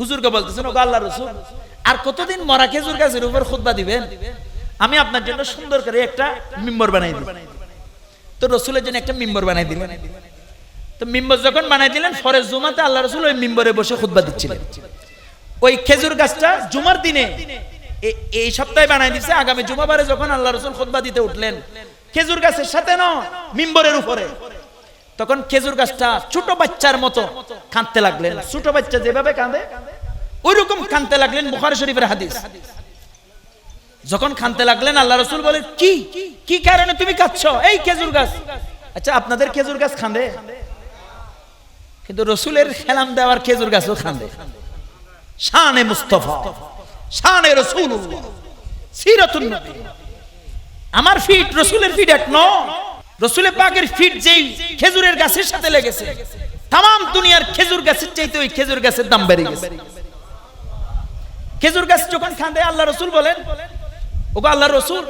হুজুরকে বলতেছেন, ওগো আল্লাহর রাসূল, আর কতদিন মরা খেজুর গাছের উপর খুতবা দিবেন? আমি আপনার জন্য সুন্দর করে একটা মিম্বর বানাই দিই। তো রাসূলের জন্য একটা মিম্বর বানাই দিলেন। তো মিম্বর যখন বানাই দিলেন, পরের জুমাতে আল্লাহর রাসূল ওই মিম্বরে বসে খুতবা দিচ্ছিলেন। ওই খেজুর গাছটা জুমার দিনে এই সপ্তাহে বানাই দিচ্ছে, আগামী জুমাবারে যখন আল্লাহর রাসূল খুতবা দিতে উঠলেন, খেজুর গাছের সাথে না মিম্বরের উপরে, তখন খেজুর গাছটা ছোট বাচ্চার মতো কাঁদতে লাগলেন। ছোট বাচ্চা যেভাবে কাঁদে ওইরকম কাঁদতে লাগলেন। বুখারী শরীফের হাদিস। যখন কাঁদতে লাগলেন, আল্লাহ রাসূল বলেন, কি কি কারণে তুমি কাঁদছো? এই খেজুর গাছ। আচ্ছা, আপনাদের খেজুর গাছ কাঁদে, কিন্তু রাসূলের খেলাম দেওয়ার খেজুর গাছও কাঁদে। শানে মুস্তাফা, শানে রাসূলুল্লাহ, সিরাতুন নবী। আমার ফিট রাসূলের ফিট এক নয়। রাসূলের পাকের ফিট যেই খেজুরের গাছের সাথে লেগেছে, তাম দুনিয়ার খেজুর গাছের চাইতে ওই খেজুর গাছের দাম বেড়ে গেছে। খেজুর গাছ যখন কাঁদে, আল্লাহ রাসূল বলেন, ওগো আল্লাহর রাসূল,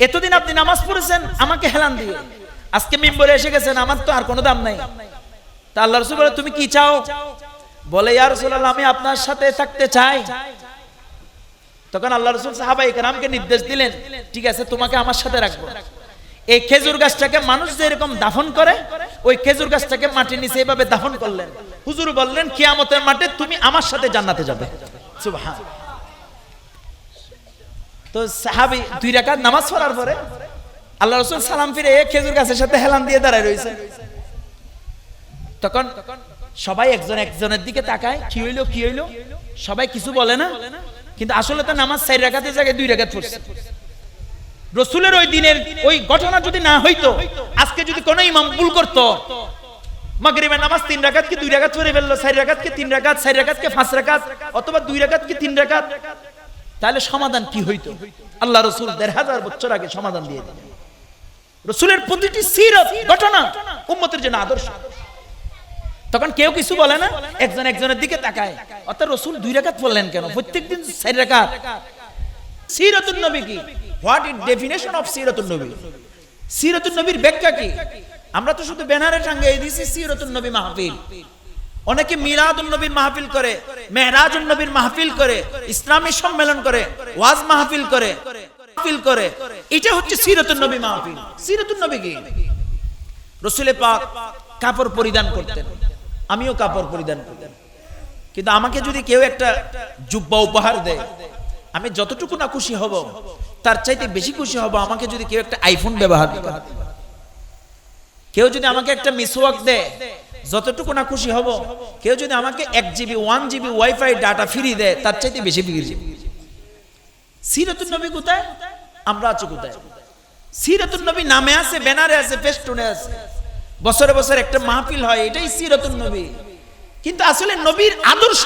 এতদিন আপনি নামাজ পড়েছেন আমাকে হেলান দিয়ে, আজকে মিম্বরে এসে গেছেন, আমার তো আর কোনো দাম নাই। তা আল্লাহ রাসূল বলে, তুমি কি চাও? বলে, ইয়া রাসূলুল্লাহ, আমি আপনার সাথে থাকতে চাই। তখন আল্লাহ রাসূল সাহাবায়ে কেরামকে নির্দেশ দিলেন, ঠিক আছে, তোমাকে আমার সাথে রাখবো। এই খেজুর গাছটাকে মানুষ যেরকম দাফন করে, ওই খেজুর গাছটাকে মাটির নিচে এইভাবে দাফন করলেন। হুজুর বললেন, কিয়ামতের মাঠে তুমি আমার সাথে জান্নাতে যাবে। সুবহান। তো সাহাবী 2 রাকাত নামাজ পড়ার পরে আল্লাহ রাসূল সালাম ফিরে এই খেজুর গাছের সাথে হেলান দিয়ে দাঁড়ায় রয়েছে। তখন সবাই একজন একজনের দিকে তাকায়, কি হইলো কি হইলো, সবাই কিছু বলে না, কিন্তু আসলে তো নামাজ 4 রাকাতের জায়গায় 2 রাকাত পড়ছে। রাসূলের ওই দিনের ওই ঘটনা যদি না হইতো, আজকে যদি কোনো ইমাম ভুল করতো, মাগরিবের নামাজ 3 রাকাত কি 2 রাকাত পড়ে ফেললো, 4 রাকাত কি 3 রাকাত, 4 রাকাত কি 5 রাকাত, অথবা 2 রাকাত কি 3 রাকাত, তাহলে সমাধান কি হইতো? আল্লাহ রাসূল 1500 বছর আগে সমাধান দিয়ে দিলেন। রাসূলের প্রতিটি সিরাত ঘটনা উম্মতের জন্য আদর্শ। তখন কেউ কিছু বলে না, একজন একজনের দিকে তাকায়, অর্থাৎ রাসূল 2 রাকাত পড়লেন কেন, প্রত্যেকদিন 4 রাকাত? সিরাতুন নবী কি? হোয়াট ইজ ডেফিনেশন অফ সিরাতুন নবী? সিরাতুন নবীর ব্যাখ্যা কি? আমরা তো শুধু ব্যানারে টাঙ্গাই দিয়েছি সিরাতুন নবী মাহফিল। অনেকে মিলাদুন নবীর মাহফিল করে, মেহরাজুন নবীর মাহফিল করে, ইসলামী সম্মেলন করে, ওয়াজ মাহফিল করে, এটা হচ্ছে সিরাতুন নবী মাহফিল। সিরাতুন নবী কি? রাসূল পাক কাপড় পরিধান করতেন, আমিও কাপড় পরিধান করতাম, কিন্তু আমাকে যদি কেউ একটা জুব্বা উপহার দেয়, আমি যতটুকু না খুশি হব, তার চাইতে বেশি খুশি হব আমাকে যদি কেউ একটা আইফোন ব্যবহার করে। কেউ যদি আমাকে একটা মিসওয়াক দেয়, যতটুকু না খুশি হব। কেউ যদি আমাকে 1 GB 1 GB wifi data free দেয়, তার চাইতে বেশি খুশি। সিরাতুন নবী কোথায়? আমরা আছি কোথায়? সিরাতুন নবী নামে আছে, ব্যানারে আছে, ফেস্টুনে আছে, বছরে বছরে একটা মাহফিল হয়, এটাই সিরাতুন নবী। কিন্তু আসলে নবীর আদর্শ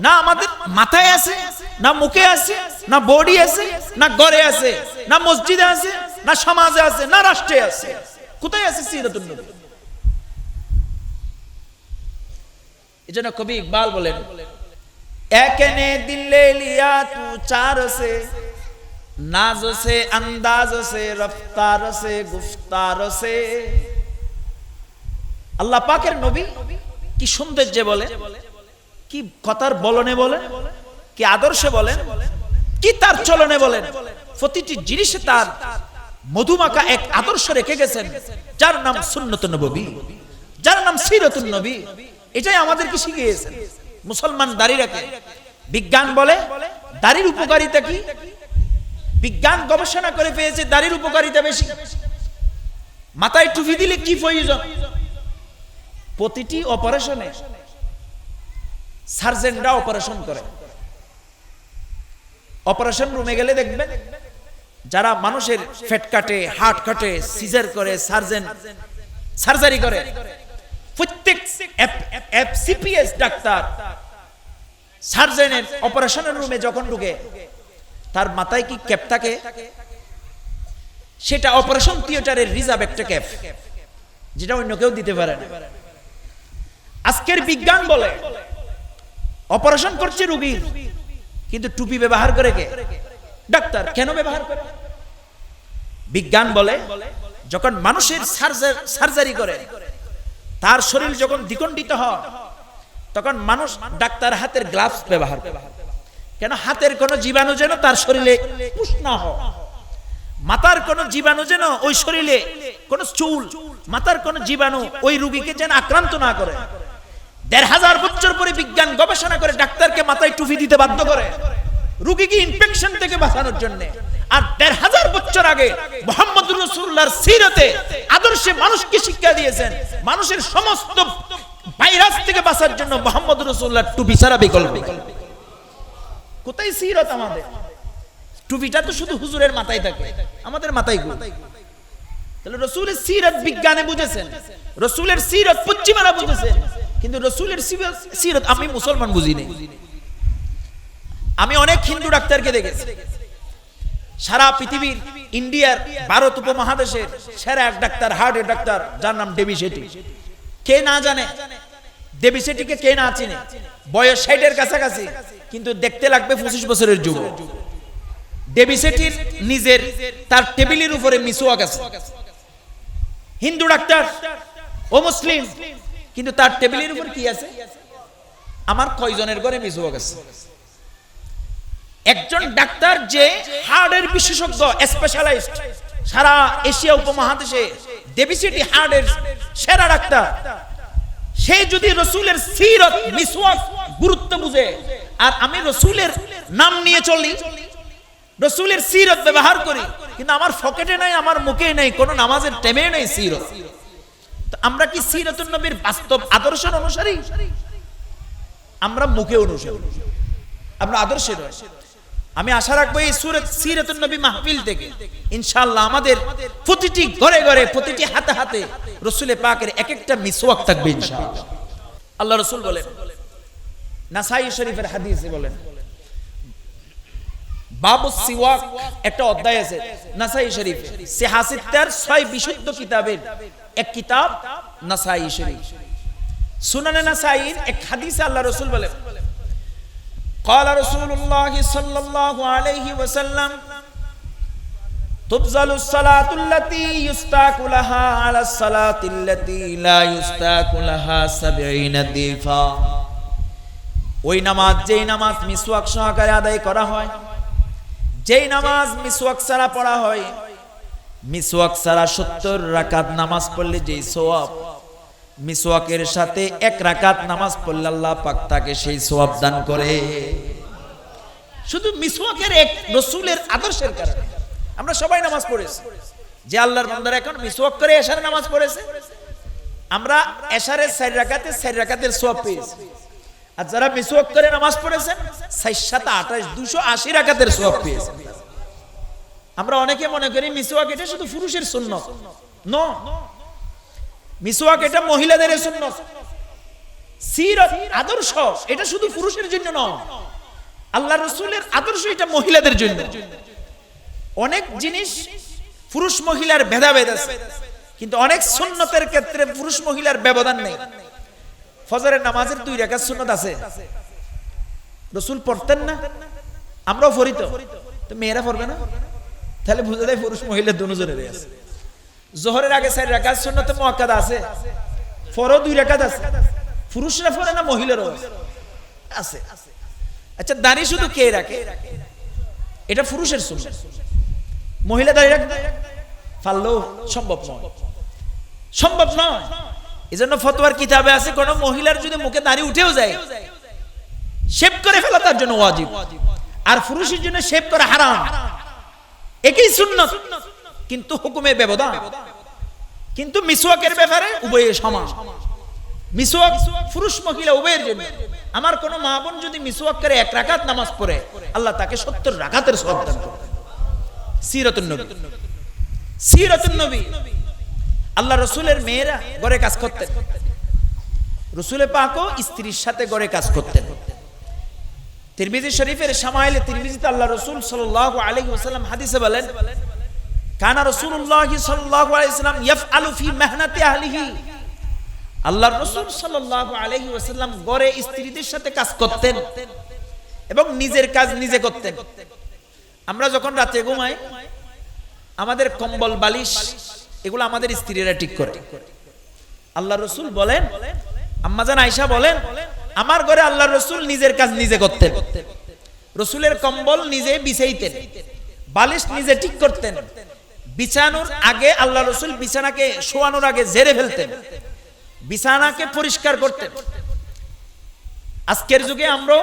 না আমাদের মাথায় আছে, না মুখে আছে, না বডি আছে, না ঘরে আছে, না মসজিদে আছে, না সমাজে আছে, না রাষ্ট্রে আছে। কোথায় আছে সিরাতুন নবী? এজন্য কবি ইকবাল বলেন, একনে দিলে লিয়া তু চার সে, নাজ সে, আন্দাজ সে, রফতার সে, গুফতার সে। আল্লাহ পাকের নবী কি সৌন্দর্যে বলে, কি কথার বলনে বলে, কি আদর্শে বলেন, কি তার চলনে বলেন, প্রতিটি জিনিসে তার মধুমাখা এক আদর্শ রেখে গেছেন, যার নাম সুন্নাতুন নবী, যার নাম সিরাতুন নবী। এটাই আমাদেরকে শিখিয়েছেন। মুসলমান দাড়ি রাখে, বিজ্ঞান বলে দাড়ির উপকারিতা কি? বিজ্ঞান গবেষণা করে পেয়েছে দাড়ির উপকারিতা বেশি। মাথায় টুপি দিলে কি প্রয়োজন? প্রতিটি অপারেশনে সার্জেনরা অপারেশন করে। অপারেশন রুমে গেলে দেখবেন যারা মানুষের ফেট কাটে, হার্ট কাটে, সিজার করে, সার্জেন সার্জারি করে, প্রত্যেক এফসিপিএস ডাক্তার সার্জেনের অপারেশনের রুমে যখন ঢুকে, তার মাথায় কি ক্যাপ থাকে? সেটা অপারেশন থিয়েটারের রিজার্ভ একটা ক্যাপ, যেটা অন্য কেউ দিতে পারে না। আজকের বিজ্ঞান বলে অপারেশন করছে রোগীর, কিন্তু টুপি ব্যবহার করে কে? ডাক্তার। কেন ব্যবহার করে? বিজ্ঞান বলে যখন মানুষের সার্জারি করে, তার শরীর যখন দ্বিখণ্ডিত হয়, তখন মানুষ ডাক্তার হাতের গ্লাভস ব্যবহার করে, কেন হাতের কোনো জীবাণু যেন তার শরীরে পুষ না হয়, মাথার কোন জীবাণু যেন ওই শরীরে কোন চুল, মাথার কোন জীবাণু ওই রোগীকে যেন আক্রান্ত না করে। ১৫০০ বছর পরে বিজ্ঞান গবেষণা করে ডাক্তারকে মাথায় টুপি দিতে বাধ্য করে রোগীকে ইনফেকশন থেকে বাঁচানোর জন্য। আর ১৫০০ বছর আগে মুহাম্মদুর রাসূলুল্লাহর সিরতে আদর্শে মানুষকে শিক্ষা দিয়েছেন মানুষের সমস্ত ভাইরাস থেকে বাঁচার জন্য মুহাম্মদুর রাসূলুল্লাহর টুপি ছাড়া বিকল্প। কোথায় সিরত আমাদের? টুপিটা তো শুধু হুজুরের মাথায় থাকে, আমাদের মাথায় কই? তাহলে রাসূলের সিরত বিজ্ঞানে বুঝেছেন, রাসূলের সিরত পশ্চিমারা বুঝেছেন, কিন্তু রাসূলের সিরত আমি মুসলমান বুঝি নাই। আমি অনেক হিন্দু ডাক্তারকে দেখেছি, সারা পৃথিবীর ইন্ডিয়ার ভারত উপমহাদেশের সেরা এক ডাক্তার, হার্টের ডাক্তার, যার নাম ডেভি শেঠি। কে না জানে ডেভি শেঠিকে? কে না চিনে? বয়স ৬০-এর কাছাকাছি, কিন্তু দেখতে লাগবে ২৫ বছরের যুবক। ডেভি শেঠির নিজের তার টেবিলের উপরে মিসওয়াক আছে। হিন্দু ডাক্তার, ও মুসলিম, কিন্তু তার টেবিলের উপর কি আছে? আমার কয়জনের ঘরে মিসওয়াক আছে? একজন ডাক্তার যে হার্টের বিশেষজ্ঞ, স্পেশালাইজড, সারা এশিয়া উপমহাদেশে ডেভি শেঠি হার্টের সেরা ডাক্তার, সে যদি রাসূলের সিরত মিসওয়াক গুরুত্ব বুঝে, আর আমি রাসূলের নাম নিয়ে চলি, রাসূলের সিরত ব্যবহার করি, কিন্তু আমার পকেটে নাই, আমার মুখে নাই, কোন নামাজের টাইমে নাই সিরত, তো আমরা কি সিরাতুন নবীর বাস্তব আদর্শের অনুসারী? আমরা মুখে অনুসারী, আমরা আদর্শের নয়। আমি আশা রাখবো এই সিরাতুন নবী মাহফিল থেকে ইনশাআল্লাহ আমাদের প্রতিটি ঘরে ঘরে, প্রতিটি হাতে হাতে রাসূলের পাকের এক একটা মিসওয়াক থাকবে ইনশাআল্লাহ। আল্লাহ রাসূল বলেন, নাসাই শরীফের হাদিসে বলেন, বাবু সিওয়াক একটা অধ্যায় আছে নাসাই শরীফে, সিহাসিত্তার ৬ বিশুদ্ধ কিতাবের এক কিতাব নাসাই শরীফ। সুনানে নাসাইর এক হাদিসে আল্লাহ রাসূল বলেন, قال رسول الله صلى الله عليه وسلم تبذل الصلاة التي يستاك لها على الصلاة التي لا يستاك لها 70 ضعفا। ওই নামাজ, যেই নামাজ মিসওয়াক সহকারে আদায় করা হয়, যেই নামাজ মিসওয়াক ছাড়া পড়া হয়, মিসওয়াক ছাড়া ৭০ রাকাত নামাজ পড়লে যেই সওয়াব, মিসওয়াকের সাথে ১ রাকাত নামাজ পড়লে আল্লাহ পাক তাকে সেই সওয়াব দান করে। শুধু মিসওয়াকের এক রাসূলের আদর্শের কারণে আমরা সবাই নামাজ পড়েছি। যে আল্লাহর বান্দারা এখন মিসওয়াক করে এশার নামাজ পড়েছে, আমরা এশারের ৪ রাকাতে ৪ রাকাতের সওয়াব পেয়েছি। আর যারা মিসওয়াক করে নামাজ পড়েছেন ৪ ৭ ২৮ ২৮০ রাকাতের সওয়াব পেয়েছে। আমরা অনেকে মনে করি মিসওয়াক এটা শুধু পুরুষের সুন্নাত। নো, মিসওয়াক এটা মহিলাদের সুন্নাত। সিরাত আদর্শ এটা শুধু পুরুষের জন্য নয়, আল্লাহ রাসূলের আদর্শ এটা মহিলাদের জন্য। অনেক জিনিস পুরুষ মহিলার ভেদাভেদ আছে, কিন্তু অনেক সুন্নতের ক্ষেত্রে পুরুষ মহিলার ব্যবধান নেই। ফজরের নামাজের 2 রাকাত সুন্নাত আছে, রাসূল পড়তেন না, আমরাও পড়ি, তো মেয়েরা পড়বে না? তাহলে বুঝা যায় পুরুষ মহিলা দুজনেরই আছে। জোহরের আগে 4 রাকাত সুন্নাত মুআক্কাদা আছে, ফরজ 2 রাকাত আছে, পুরুষরা পড়ে না মহিলারাও আছে। আচ্ছা, দাড়ি শুধু কে রাখে? এটা পুরুষের সুন্নাত। মহিলা দাড়ি রাখতে পারলেও সম্ভব নয়, সম্ভব নয়। এজন্য ফতোয়ার কিতাবে আছে কোন মহিলার যদি মুখে দাড়ি উঠেও যায়, শেভ করে ফেলা তার জন্য ওয়াজিব, আর পুরুষের জন্য শেভ করা হারাম। একই সুন্নাত কিন্তু হুকুমে ব্যবধান। কিন্তু মিসওয়াকের ব্যাপারে উভয়ে সমান। মিসওয়াক পুরুষ মহিলা উভয়ের জন্য। আমার কোন মা বোন যদি মিসওয়াক করে 1 রাকাত নামাজ পড়ে, আল্লাহ তাকে ৭০ রাকাতের সওয়াব দান করে। সিরাতুন নবী, সিরাতুন নবী। আল্লাহ রাসূলের মেয়েরা ঘরে কাজ করতেন, রাসূলে পাকও স্ত্রীর সাথে ঘরে কাজ করতেন। তিরমিজি শরীফের শামাইলে তিরমিজিতে আল্লাহ রাসূল সাল্লাল্লাহু আলাইহি ওয়াসাল্লাম হাদিসে বলেন, কানা রাসূলুল্লাহ সাল্লাল্লাহু আলাইহি ওয়াসাল্লাম ইয়াফআলু ফি মেহনাতি আহলিহি। আল্লাহর রাসূল সাল্লাল্লাহু আলাইহি ওয়াসাল্লাম ঘরে স্ত্রীদের সাথে কাজ করতেন এবং নিজের কাজ নিজে করতেন। আমরা যখন রাতে ঘুমাই, আমাদের কম্বল বালিশ এগুলো আমাদের স্ত্রীরা ঠিক করে। আল্লাহর রাসূল বলেন, আম্মা জান আয়েশা বলেন, আমার ঘরে আল্লাহ রসুল নিজের কাজ নিজে করতেন। রসুলের কম্বল নিজে বিছাইতেন, বালিশ নিজে ঠিক করতেন। বিছানোর আগে আল্লাহ রসুল বিছানাকে শোয়ানোর আগে ঝেড়ে ফেলতেন, বিছানাকে পরিষ্কার করতেন। আজকের যুগে আমরা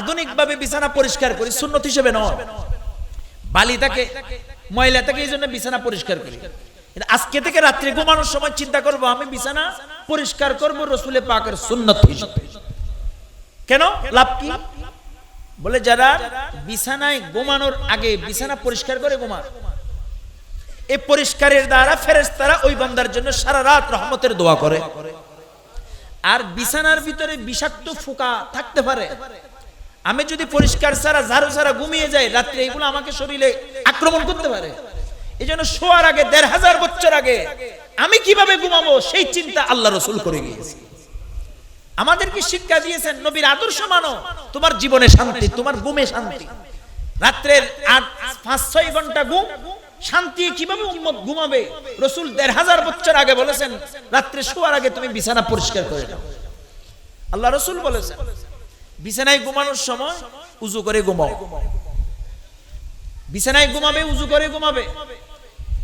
আধুনিকভাবে বিছানা পরিষ্কার করি, সুন্নত হিসেবে নয়, বালি থাকে ময়লা থাকে, এই জন্য বিছানা পরিষ্কার করি। আজকে থেকে রাত্রে ঘুমানোর সময় চিন্তা করব আমি বিছানা পরিষ্কার করব রসুলের পাকের সুন্নত হিসেবে। কেন? লাভ কি? বলে যারা বিছানায় ঘুমানোর আগে বিছানা পরিষ্কার করে ঘুমায়, এই পরিষ্কারের দ্বারা ফেরেশতারা ওই বান্দার জন্য সারা রাত রহমতের দোয়া করে। আর বিছানার ভিতরে বিষাক্ত ফোকা থাকতে পারে, আমি যদি পরিষ্কার ছাড়া ঝাড়ু ছাড়া ঘুমিয়ে যাই রাত্রে, এগুলো আমাকে শরীরে আক্রমণ করতে পারে। এই জন্য শোয়ার আগে ১৫০০ বছর আগে আমি কিভাবে ঘুমাবো সেই চিন্তা আল্লাহ রসুল করে গিয়েছে। আমাদেরকে শিক্ষা দিয়েছেন নবীর আদর্শ মানো, তোমার জীবনে শান্তি, তোমার ঘুমে শান্তি। রাত্রের ৫-৬ ঘন্টা ঘুম শান্তি কিভাবে উম্মত ঘুমাবে? রসুল ১৫০০ বছর আগে বলেছেন রাত্রে শোয়ার আগে তুমি বিছানা পরিষ্কার করে নাও। আল্লাহ রসুল বলেছেন বিছানায় ঘুমানোর সময় উজু করে ঘুমাও। বিছানায় ঘুমাবে, উজু করে ঘুমাবে।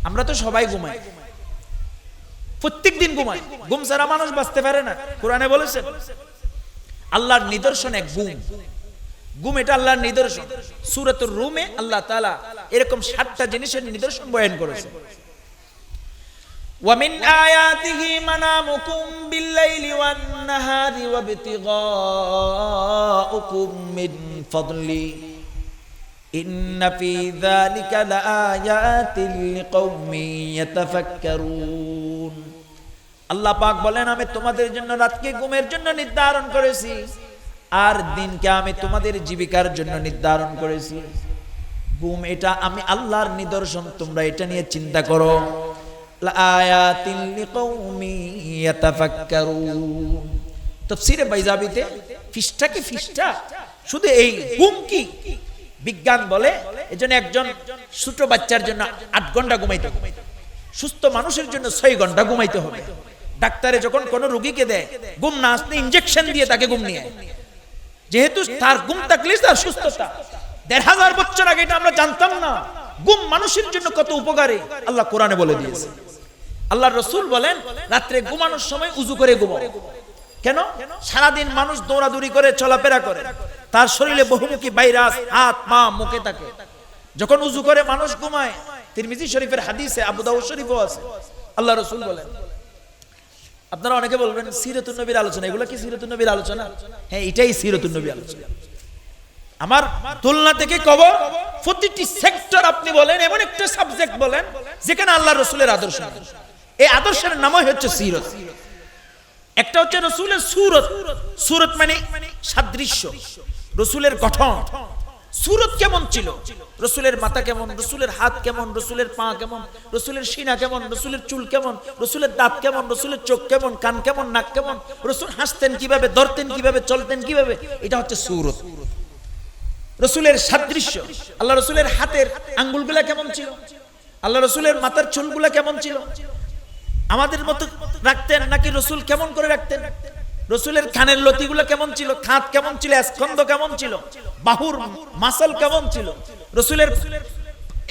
আমরা তো সবাই ঘুমাই, প্রত্যেক দিন ঘুমাই, ঘুম ছাড়া মানুষ বাঁচতে পারে না। কোরআনে বলেছেন আল্লাহর নিদর্শন এক ঘুম। ঘুম এটা আল্লাহর নিদর্শন। সূরাতুর রুমে আল্লাহ তাআলা এরকম ৭টা জিনিসের নিদর্শন বয়ান করেছেন। ওয়া মিন আয়াতিহি মানামুকুম বিল-লাইলি ওয়ান-নাহারি ওয়াবতিগাউকুম মিন ফাদলি ইন্না ফি যালিকা লাআয়াতিন লিকাওমিন ইয়াতাফাক্কারুন। আল্লাহ পাক বলেন আমি তোমাদের জন্য রাতকে ঘুমের জন্য নির্ধারণ করেছি, আর দিনকে আমি তোমাদের জীবিকার জন্য নির্ধারণ করেছি। ঘুম এটা আমি আল্লাহর নিদর্শন, তোমরা এটা নিয়ে চিন্তা করো। লাআয়াতিন লিকাওমিন ইয়াতাফাক্কারুন। তাফসীরে বাইজাবিতে ফিসটাকে ফিসটা শুধু এই ঘুম কি বিজ্ঞান বলে, এজন্য একজন ছোট বাচ্চার জন্য ৮ ঘন্টা ঘুমাইতে হবে, সুস্থ মানুষের জন্য ৬ ঘন্টা ঘুমাইতে হবে। ডাক্তারে যখন কোন রোগীকে দেয় ঘুম না আসলে ইনজেকশন দিয়ে তাকে ঘুম নিয়ে, যেহেতু তার ঘুম থাকলে তার সুস্থতা। ১৫০০ বছর আগে এটা আমরা জানতাম না ঘুম মানুষের জন্য কত উপকারী, আল্লাহ কোরআনে বলে দিয়েছে। আল্লাহ রসুল বলেন রাত্রে ঘুমানোর সময় উজু করে ঘুমাও। কেন? সারাদিন মানুষ দৌড়াদৌড়ি করে চলাফেরা করে, তার শরীরে বহুমুখী ভাইরাস হাত পা মুখে থাকে। যখন উজু করে মানুষ ঘুমায়, তিরমিজি শরীফের হাদিসে, আবু দাউদ শরীফও আছে, আল্লাহ রসুল বলেন। আপনারা অনেকে বলবেন সিরাতুন নবীর আলোচনা, এগুলো কি সিরাতুন নবীর আলোচনা? হ্যাঁ, এটাই সিরাতুন নবীর আলোচনা। আমার তুলনা থেকে কবর প্রতিটি সেক্টর আপনি বলেন, এমন একটা সাবজেক্ট বলেন যেখানে আল্লাহ রসুলের আদর্শ, এই আদর্শের নামই হচ্ছে সিরত। একটা হচ্ছে রসুলের সুরত। সুরত মানে সাদৃশ্য, রসুলের গঠন। সুরত কেমন ছিল, রসুলের মাথা কেমন, রসুলের হাত কেমন, রসুলের পা কেমন, রসুলের সিনা কেমন, রসুলের চুল কেমন, রসুলের দাঁত কেমন, রসুলের চোখ কেমন, কান কেমন, নাক কেমন, রসুল হাসতেন কিভাবে, ধরতেন কিভাবে, চলতেন কিভাবে, এটা হচ্ছে সুরত। রসুলের সাদৃশ্য। আল্লাহ রসুলের হাতের আঙ্গুলগুলা কেমন ছিল, আল্লাহ রসুলের মাথার চুলগুলা কেমন ছিল, আমাদের মতো রাখতেন নাকি রসুল কেমন করে রাখতেন? রসুলের কানের লতিগুলো কেমন ছিল, খাত কেমন ছিল, স্কন্ধ কেমন ছিল, বাহুর মাসল কেমন ছিল, রসুলের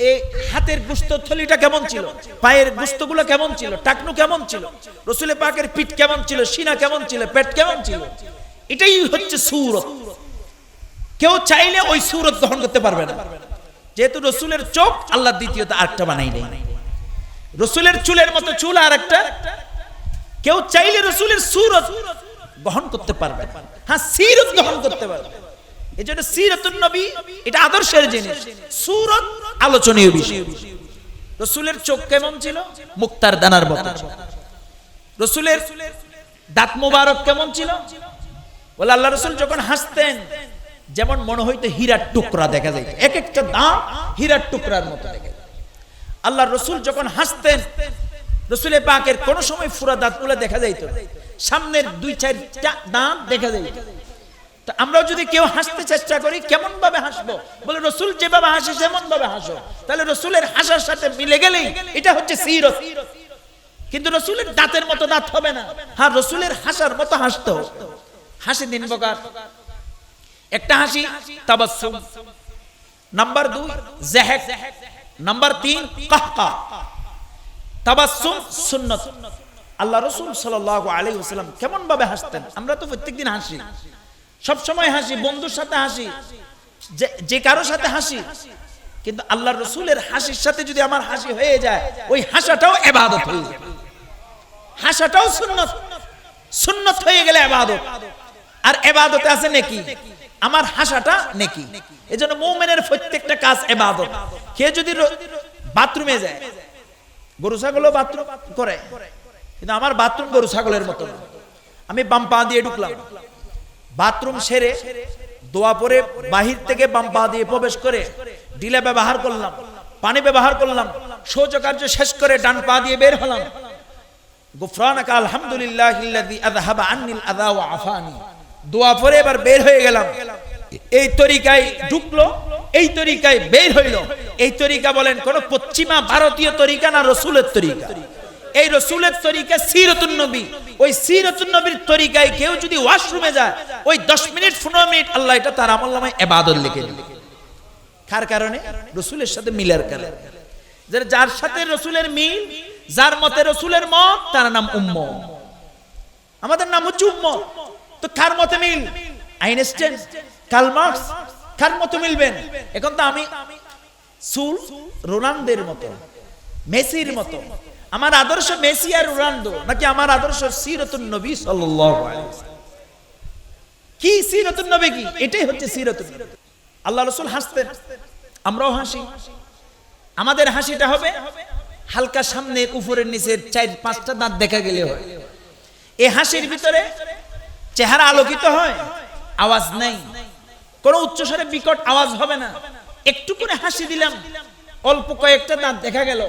এই হাতের গোশত থলিটা কেমন ছিল, পায়ের গোশতগুলো কেমন ছিল, টাকনু কেমন ছিল, রসুলের পাকের পিঠ কেমন ছিল, সিনা কেমন ছিল, পেট কেমন ছিল, এটাই হচ্ছে সুরত। কেউ চাইলে ওই সুরত গ্রহণ করতে পারবে না, যেহেতু রসুলের চোখ আল্লাহ দ্বিতীয়ত আরেকটা বানাই দেয়। রসুলের চুলের মতো চুল আর একটা, কেউ চাইলে রসুলের সুরত গ্রহণ করতে পারবে, হ্যাঁ সিরত গ্রহণ করতে পারবে। এই জন্য সিরাতুন নবী এটা আদর্শের জিনিস, সুরত আলোচনীয় বিষয়। রসুলের চোখ কেমন ছিল, মুক্তার দানার মতো। রসুলের দাঁত মোবারক কেমন ছিল, বলে আল্লাহ রসুল যখন হাসতেন যেমন মনে হইতো হীরার টুকরা দেখা যায়, এক একটা দাঁত হীরার টুকরার মতো দেখা যায়। আল্লাহ রসুল যখন হাসতেন, রসুলের পাকের কোন সময় ফুরা দাঁতগুলো দেখা যাইতো, সামনের 2-4টা দাঁত দেখা যাইত। তো আমরা যদি কেউ হাসতে চেষ্টা করি কেমন ভাবে হাসবো, বলে রসুল যেভাবে হাসে সেমন ভাবে হাসো, তাহলে রসুলের হাসার সাথে মিলে গেলেই এটা হচ্ছে সিরত। কিন্তু রসুলের দাঁতের মতো দাঁত হবে না, হ্যাঁ রসুলের হাসার মতো হাসতে হবে। হাসি 3 প্রকার। একটা হাসি তাবাসসুম, নাম্বার 2 যাহক, নাম্বার 3 কাহকা। তাবাসসুম সুন্নাত। আল্লাহ রাসূল সাল্লাল্লাহু আলাইহি ওয়াসাল্লাম কেমন ভাবে হাসতেন? আমরা তো প্রত্যেকদিন হাসি, সব সময় হাসি, বন্ধুর সাথে হাসি, যে কারোর সাথে হাসি, কিন্তু আল্লাহর রাসূলের হাসির সাথে যদি আমার হাসি হয়ে যায়, ওই হাসাটাও ইবাদত হয়ে যায়। হাসাটাও সুন্নাত, সুন্নাত হয়ে গেলে ইবাদত। আর ইবাদতে আছে নেকি, আমার হাসাটা নেকি। এজন্য মুমিনের প্রত্যেকটা কাজ ইবাদত। কে যদি বাথরুমে যায়, গরু ছাগলও বাথরুম করে, কিন্তু আমার বাথরুম গরু ছাগলের মতো না। আমি বাম পা দিয়ে ঢুকলাম, বাথরুম সেরে দোয়া পরে বাহির থেকে বাম পা দিয়ে প্রবেশ করে ডিলা ব্যবহার করলাম, পানি ব্যবহার করলাম, শৌচকার্য শেষ করে ডান পা দিয়ে বের হলাম, গুফরানাকা আলহামদুলিল্লাহিল্লাযী আযহাবা আন্নিল আযা ওয়া আফানি, দোয়া পরে এবার বের হয়ে গেলাম। এই তরিকায় ঢুকলো, এই তরিকায় বের হইলো। এই তরিকা বলেন কোন পশ্চিমা ভারতীয় তরিকা না রাসূলের তরিকা? এই রাসূলের তরিকা সিরাতুন নবী। ওই সিরাতুন নবীর তরিকায় কেউ যদি ওয়াশরুমে যায়, ওই 10 মিনিট 15 মিনিট আল্লাহ এটা তার আমলনামায় ইবাদত লিখে দিবে। কার কারণে? রাসূলের সাথে মিলার কারণে। যার সাথে রাসূলের মিল, যার মতে রাসূলের মত, তার নাম উম্মত। আমাদের নাম হচ্ছে উম্মত। তো কার মতে মিল? আইনস্টাইন, কার্ল মার্কস, কার মতে মিলবেন? এখন তো আমি সুল রোনালদোর মতো, মেসির মতো। আমার আদর্শ মেসি আর রোনালদো, নাকি আমার আদর্শ সিরাতুন নবী সাল্লাল্লাহু আলাইহি ওয়াসাল্লাম? কি সিরাতুন নবী কি? এটাই হচ্ছে সিরাতুন নবী। আল্লাহ রাসূল হাসতেন, আমরাও হাসি। আমাদের হাসিটা হবে হালকা সামনে, উপরের নিচে 4-5টা দাঁত দেখা গেলে হয়। এই হাসির ভিতরে চেহারা আলোকিত হয়, আওয়াজ নাই, কোন উচ্চস্বরে বিকট আওয়াজ হবে না। একটু করে হাসি দিলাম, অল্প কয়েকটা দাঁত দেখা গেল,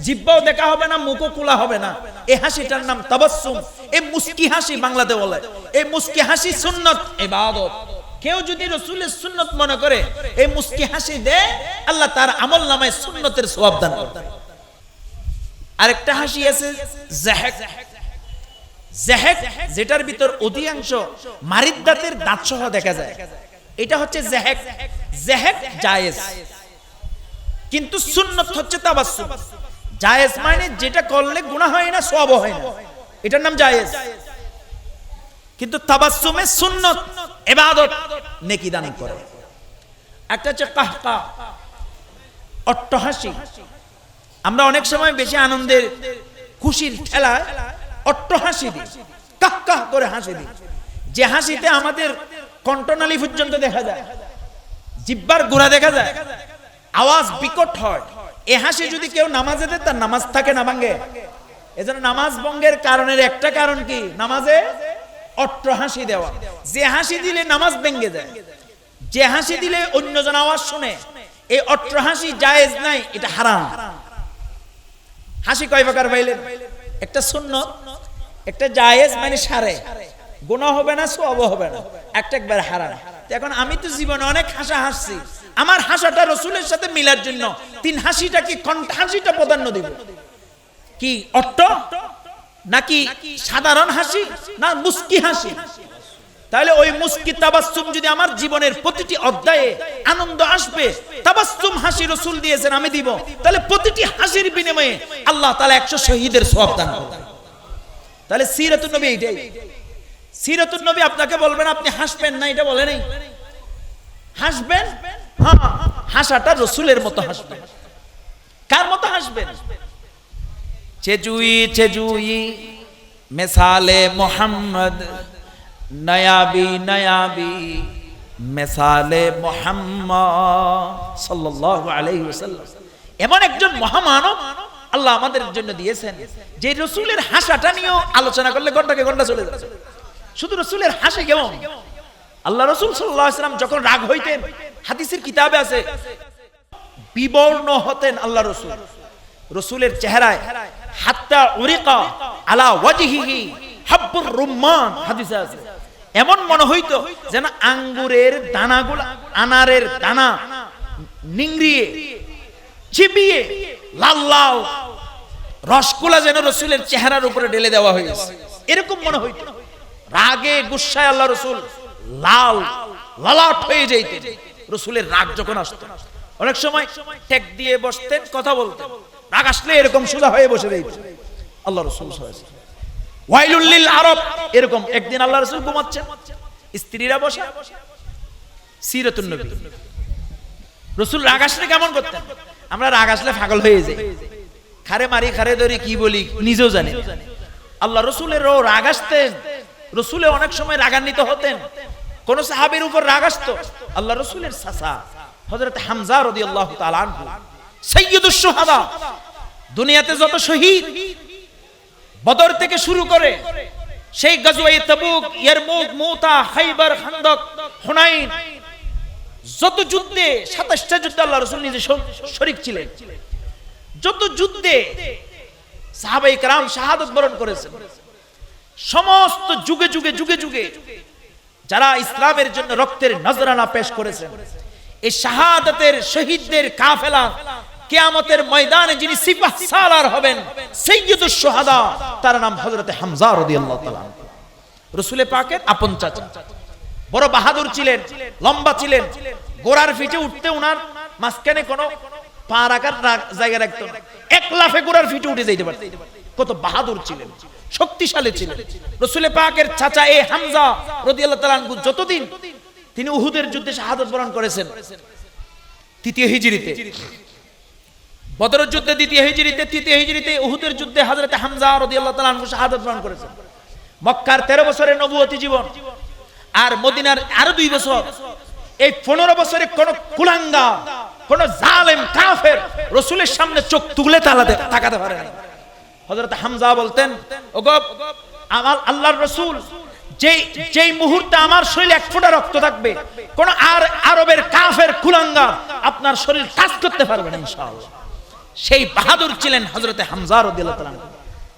জিহ্বাও দেখা হবে না, মুখও খোলা হবে না। এই হাসিটার নাম তাবাসসুম। এই মুস্কি হাসি বাংলাতে বলে। এই মুস্কি হাসি সুন্নাত, ইবাদত। কেউ যদি রাসূলের সুন্নাত মনে করে এই মুস্কি হাসি দেয়, আল্লাহ তার আমলনামায় সুন্নতের সওয়াব দান করবেন। আরেকটা হাসি আছে যাহক। যাহক, যেটার ভিতর অধিকাংশ মারিদাতের দাঁত সহ দেখা যায়, এটা হচ্ছে যাহক। যাহক জায়েজ, কিন্তু সুন্নাত হচ্ছে তাবাসসুম। জায়েজ মানে যেটা করলে গুনাহ হয় না, সওয়াব হয় না, এটার নাম জায়েজ। কিন্তু তাবাসসুমে সুন্নাত, ইবাদত, নেকি দান করে। একটা হচ্ছে কাহকা, অট্টহাসি। আমরা অনেক সময় বেশি আনন্দের, খুশির ঠেলায় অট্টহাসি দিই, কাহ কাহ করে হাসি দিই, যে হাসিতে আমাদের কণ্ঠনালী পর্যন্ত দেখা যায়, জিহ্বার গোড়া দেখা যায়, আওয়াজ বিকট হয়। এই হাসি যদি কেউ নামাজে দেয়, তার নামাজ থাকে না, ভাঙে। এজন্য নামাজ ভঙ্গের কারণের একটা কারণ কি? নামাজে অট্ট হাসি দেওয়া। যে হাসি দিলে নামাজ ভেঙে যায়, যে হাসি দিলে অন্যজন আওয়াজ শুনে, এই অট্ট হাসি জায়েজ নাই, এটা হারাম। হাসি কয় প্রকার পাইলেন? একটা সুন্নত, একটা জায়েজ মানে সারে, গুনাহ হবে না, সওয়াব হবে না, একটা একবার হারাম। এখন আমি তো জীবনে অনেক হাসা হাসছি, আমার হাসাটা রাসূলের সাথে মিলার জন্য 3 হাসিটা কি কণ্ঠ হাসিটা প্রাধান্য দিব? কি অট্ট নাকি সাধারণ হাসি, না মুস্কি হাসি? তাহলে ওই মুস্কি তাবাসসুম যদি আমার জীবনের প্রতিটি অধ্যায়ে আনন্দ আসবে, তাবাসসুম হাসি রাসূল দিয়েছেন, আমি দিব, তাহলে প্রতিটি হাসির বিনিময়ে আল্লাহ তাআলা 100 শহীদের সওয়াব দান করবেন। তাহলে সিরাতুন নবী এটাই। সিরাতুন নবী আপনাকে বলবেন আপনি হাসবেন না, এটা বলে নাই। হাসবেন, হ্যাঁ, হাসাটা রাসূলের মতো হাসবেন। কার মতো হাসবেন? চেজুই চেজুই মিসালে মুহাম্মদ, নয়াবি নয়াবি মিসালে মুহাম্মদ সাল্লাল্লাহু আলাইহি ওয়াসাল্লাম। এমন একজন মহামানব আল্লাহ আমাদের জন্য দিয়েছেন, যে রাসূলের হাসাটা নিয়েও আলোচনা করলে ঘন্টাকে ঘন্টা চলে যাচ্ছে। শুধু রাসূলের হাসি কেমন? আল্লাহ রাসূল সাল্লাল্লাহু আলাইহি ওয়াসাল্লাম যখন রাগ হইতেন, হাদিসের কিতাবে আছে, বিবর্ণ হতেন আল্লাহ রাসূল। রাসূলের চেহারায় হাত্তা উরিকা আলা ওয়াজহিহি হাব্বুর রুম্মান, হাদিসে আছে, এমন মনে হইতো যেন আঙ্গুরের দানাগুলো, আনারের দানা নিংড়িয়ে চিবিয়ে লাল লাল রসগুলা যেন রাসূলের চেহারার উপরে ঢেলে দেওয়া হয়েছে, এরকম মনে হইতো। রাগে গুসায় আল্লাহ রসুল লাল লালাট হয়ে যাইতেন। রসুলের রাগ যখন আসতো অনেক সময় টেক দিয়ে বসতেন, কথা বলতেন, রাগ আসলে এরকম সোজা হয়ে বসে যাইতেন আল্লাহ রসুল। ওয়াইলুল লিল আরব, এরকম একদিন আল্লাহ রসুল ঘুমাচ্ছেন, স্ত্রীরা বসা, সিরাতুন নবী। রসুল রাগ আসলে কেমন করতেন? আমরা রাগ আসলে পাগল হয়ে যাই, খারে মারি খারে ধরি কি বলি নিজেও জানি। আল্লাহ রসুলেরও রাগ আসতেন, রসুলে অনেক সময় রাগান্বিত হতেন। কোন সাহাবীর উপর রাগ আসতো, আল্লাহ রসুলের চাচা হযরত হামজা রাদিয়াল্লাহু তাআলা আনহু, সাইয়্যিদুশ শুহাদা, দুনিয়াতে যত শহীদ বদর থেকে শুরু করে সেই গাজওয়ায়ে তাবুক, ইয়ারমুক, মুতা, খাইবার, খান্দক, হুনাইন, যত যুদ্ধে 27টা যুদ্ধে আল্লাহ রাসূল নিজে শরীক ছিলেন। যত যুদ্ধে সাহাবায়ে কেরাম শাহাদাত বরণ করেছেন। সমস্ত যুগে যুগে যুগে যুগে যারা ইসলামের জন্য রক্তের নজরানা পেশ করেছেন, এই শাহাদাতের শহীদদের কাফেলা কিয়ামতের ময়দানে যিনি সিপাহ সালার হবেন, সাইয়্যিদুশ শুহাদা, তার নাম হযরত হামজা রাদিয়াল্লাহু তাআলা। রাসূলের পাকের আপন চাচা, বড় বাহাদুর ছিলেন, লম্বা ছিলেন, গোড়ার ফিটে উঠতে উনার মাঝখানে কোনো পা রাখার জায়গা রাখতো না, এক লাফে গোড়ার ফিটে উঠে যাইতে পারতেন। কত বাহাদুর ছিলেন, শক্তিশালী ছিলেন রাসূলের পাকের চাচা এই হামজা রাদিয়াল্লাহু তাআলা আনহু। যতদিন তিনি উহুদের যুদ্ধে শাহাদাত বরণ করেছেন 3য় হিজরিতে, বদরের যুদ্ধে 2য় হিজরিতে, 3য় হিজরিতে, উহুদের যুদ্ধে হযরত হামজা রাদিয়াল্লাহু তাআলা আনহু শাহাদাত বরণ করেছেন। মক্কার 13 বছরের নবুয়তি জীবন আর মদিনার আরো 2 বছর, এই 15 বছরে কোন কুলাঙ্গা, কোন জালেম কাফের রাসূলের সামনে চোখ তুলে তাকাতে পারে না। হযরত হামজা বলতেন, ওগো আমার আল্লাহর রাসূল, যেই মুহূর্তে আমার শরীরে এক ফোঁটা রক্ত থাকবে, কোন আরবের কাফের কুলাঙ্গা আপনার শরীর টাচ করতে পারবে না ইনশাআল্লাহ। সেই বাহাদুর ছিলেন হযরত হামজা রাদিয়াল্লাহু তাআলা।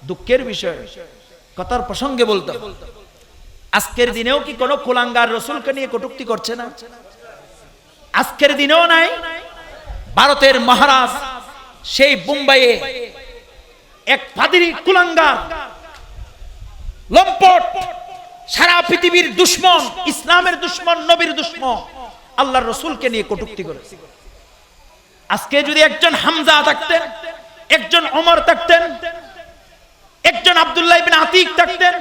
দুঃখের বিষয়, কথার প্রসঙ্গে বলতে, আজকের দিনেও কি কোন কুলাঙ্গার রাসূলকে নিয়ে কটূক্তি করছে না? আজকের দিনেও নাই? ভারতের মহারাজ সেই বোম্বাইয়ে এক পাদ্রী কুলাঙ্গার, লম্পট, সারা পৃথিবীর দুশমন, ইসলামের দুশমন, নবীর দুশমন, আল্লাহর রাসূলকে নিয়ে কটূক্তি করে। আজকে যদি একজন হামজা থাকতেন, একজন ওমর থাকতেন, একজন আব্দুল্লাহ ইবনে আতিক থাকতেন,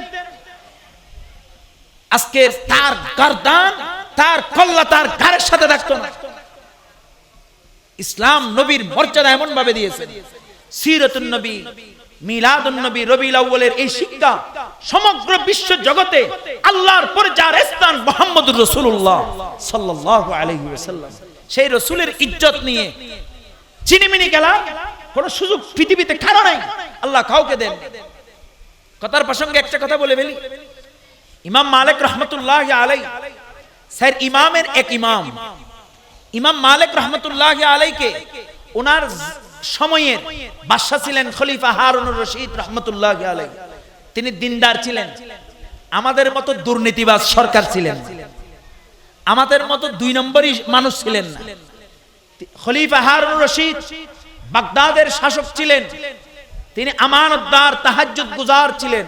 আজকে তার গর্দান, তার কল্লা তার ঘাড়ের সাথে থাকতো না। ইসলাম নবীর মর্যাদা এমন ভাবে দিয়েছেন, সিরাতুন নবী, মিলাদুন নবী, রবিউল আউয়ালের এই শিক্ষা সমগ্র বিশ্ব জগতে আল্লাহর পরে যার স্থান মুহাম্মদুর রাসূলুল্লাহ সাল্লাল্লাহু আলাইহি ওয়াসাল্লাম, সেই রাসূলের ইজ্জত নিয়ে চিনিমিনি গেলা কোন সুযোগ পৃথিবীতে কারো নাই, আল্লাহ কাউকে দেন। কথার প্রসঙ্গে একটা কথা বলে ফেলি। ইমাম মালিক রাহমাতুল্লাহি আলাইহি, স্যার ইমামের এক ইমাম, ইমাম মালিক রাহমাতুল্লাহি আলাইহিকে ওনার সময়ের বাদশা ছিলেন খলিফা হারুনুর রশিদ রাহমাতুল্লাহি আলাইহি। তিনি দিনদার ছিলেন, আমাদের মতো দুর্নীতিবাজ সরকার ছিলেন, আমাদের মতো 2 নম্বরই মানুষ ছিলেন না। খলিফা হারুনুর রশিদ বাগদাদের শাসক ছিলেন, তিনি আমানতদার, তাহাজ্জুদ গুজার ছিলেন,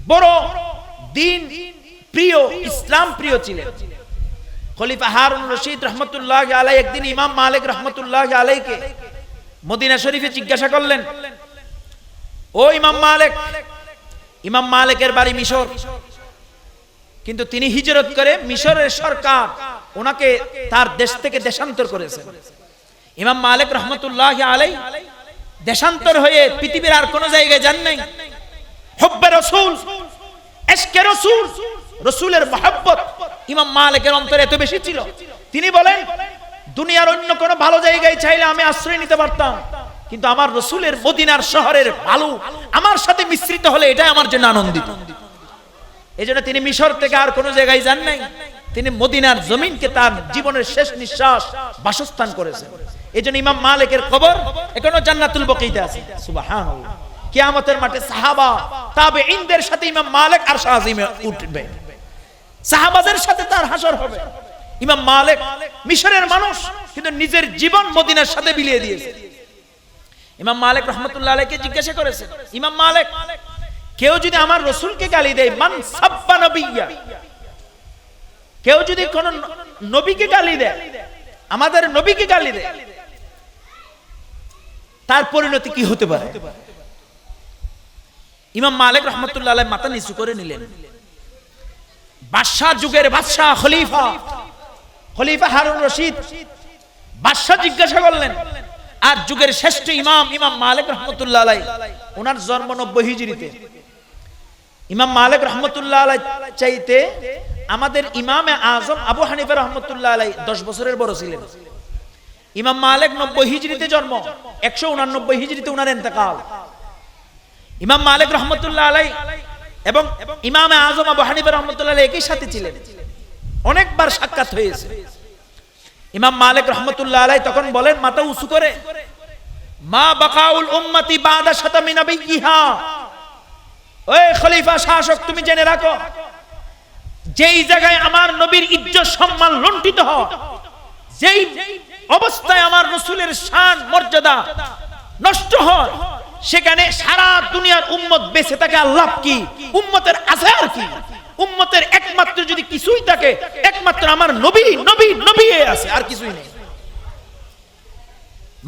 বড় দিন প্রিয়, ইসলাম প্রিয় ছিলেন। খলিফা হারুনুর রশিদ রাহমাতুল্লাহি আলাইহি একদিন ইমাম মালিক রাহমাতুল্লাহি আলাইহিকে মদিনা শরীফে জিজ্ঞাসা করলেন, ও ইমাম মালিক, ইমাম মালিকের বাড়ি মিশর, কিন্তু তিনি হিজরত করে মিশরের সরকার ওনাকে তার দেশ থেকে দেশান্তর করেছেন। ইমাম মালিক রাহমাতুল্লাহি আলাইহি দেশান্তর হয়ে পৃথিবীর আর কোন জায়গায় যান নাই। হুব্বে রাসূল, ইশকে রাসূল, রাসূলের মহব্বত ইমাম মালিকের অন্তরে এত বেশি ছিল, তিনি বলেন, দুনিয়ার অন্য কোন ভালো জায়গায় চাইলে আমি আশ্রয় নিতে পারতাম, কিন্তু আমার রাসূলের মদিনার শহরের বালু আমার সাথে মিশ্রিত হলে এটাই আমার জন্য আনন্দিত। এজন্য তিনি মিশর থেকে আর কোন জায়গায় যান নাই, তিনি মদিনার জমিনকে তার জীবনের শেষ নিঃশ্বাস বাসস্থান করেছেন। এজন্য ইমাম মালিকের কবর এখনো জান্নাতুল বাকিতে আছে। সুবহানাল্লাহ। কিয়ামতের মাঠে সাহাবা তাবেঈনদের সাথে ইমাম মালিক আরশ আজিমে উঠবে, সাহাবাদের সাথে তার হাসর হবে। ইমাম মালিক মিশরের মানুষ, কিন্তু নিজের জীবন মদিনার সাথে বিলিয়ে দিয়েছে। ইমাম মালিক রাহমাতুল্লাহ আলাইহিকে জিজ্ঞাসা করেছেন, ইমাম মালিক, কেউ যদি আমার রাসূলকে গালি দেয়, মান সাব্বা নবিয়্যা, কেউ যদি কোন নবীকে গালি দেয়, আমাদের নবীকে গালি দেয়, তার পরিণতি কি হতে পারে? ইমাম মালিক রাহমাতুল্লাহ আলাইহি মাথা নিচু করে নিলেন। বাদশাহ যুগের বাদশাহ খলিফা হারুন রশিদ বাদশাহ জিজ্ঞাসা করলেন, আর যুগের শ্রেষ্ঠ ইমাম মালিক রাহমাতুল্লাহ আলাইহি, ওনার জন্ম 90 হিজরিতে। ইমাম মালিক রাহমাতুল্লাহ আলাইহি চাইতে আমাদের ইমামে আজম আবু হানিফা রাহমাতুল্লাহ আলাইহি 10 বছরের বড় ছিলেন। ইমাম মালিক 90 হিজরিতে জন্ম, 189 হিজরিতে ওনার ইন্তেকাল। ইমাম মালিক রাহমাতুল্লাহ আলাইহি এবং ইমামে আজম আবু হানিফা রাহমাতুল্লাহ আলাইহি একই সাথে ছিলেন, অনেকবার সাক্ষাৎ হয়েছে। ইমাম মালিক রাহমাতুল্লাহ আলাইহি তখন বলেন মাথা উঁচু করে, মা বাকাউল উম্মতি বাদা শাতামি নাবিয়্যিহা। ওই খলিফা শাসক, তুমি জেনে রাখো, যেই জায়গায় আমার নবীর ইজ্জত সম্মান লুণ্ঠিত হয়, যেই অবস্থায় আমার রাসূলের শান মর্যাদা নষ্ট হয়, সেখানে সারা দুনিয়ার উম্মত বেঁচে থাকে আর লাভ কি? উম্মতের আছে আর কি? উম্মতের একমাত্র যদি কিছুই থাকে, একমাত্র আমার নবী নবী নবী আছে, আর কিছুই নেই।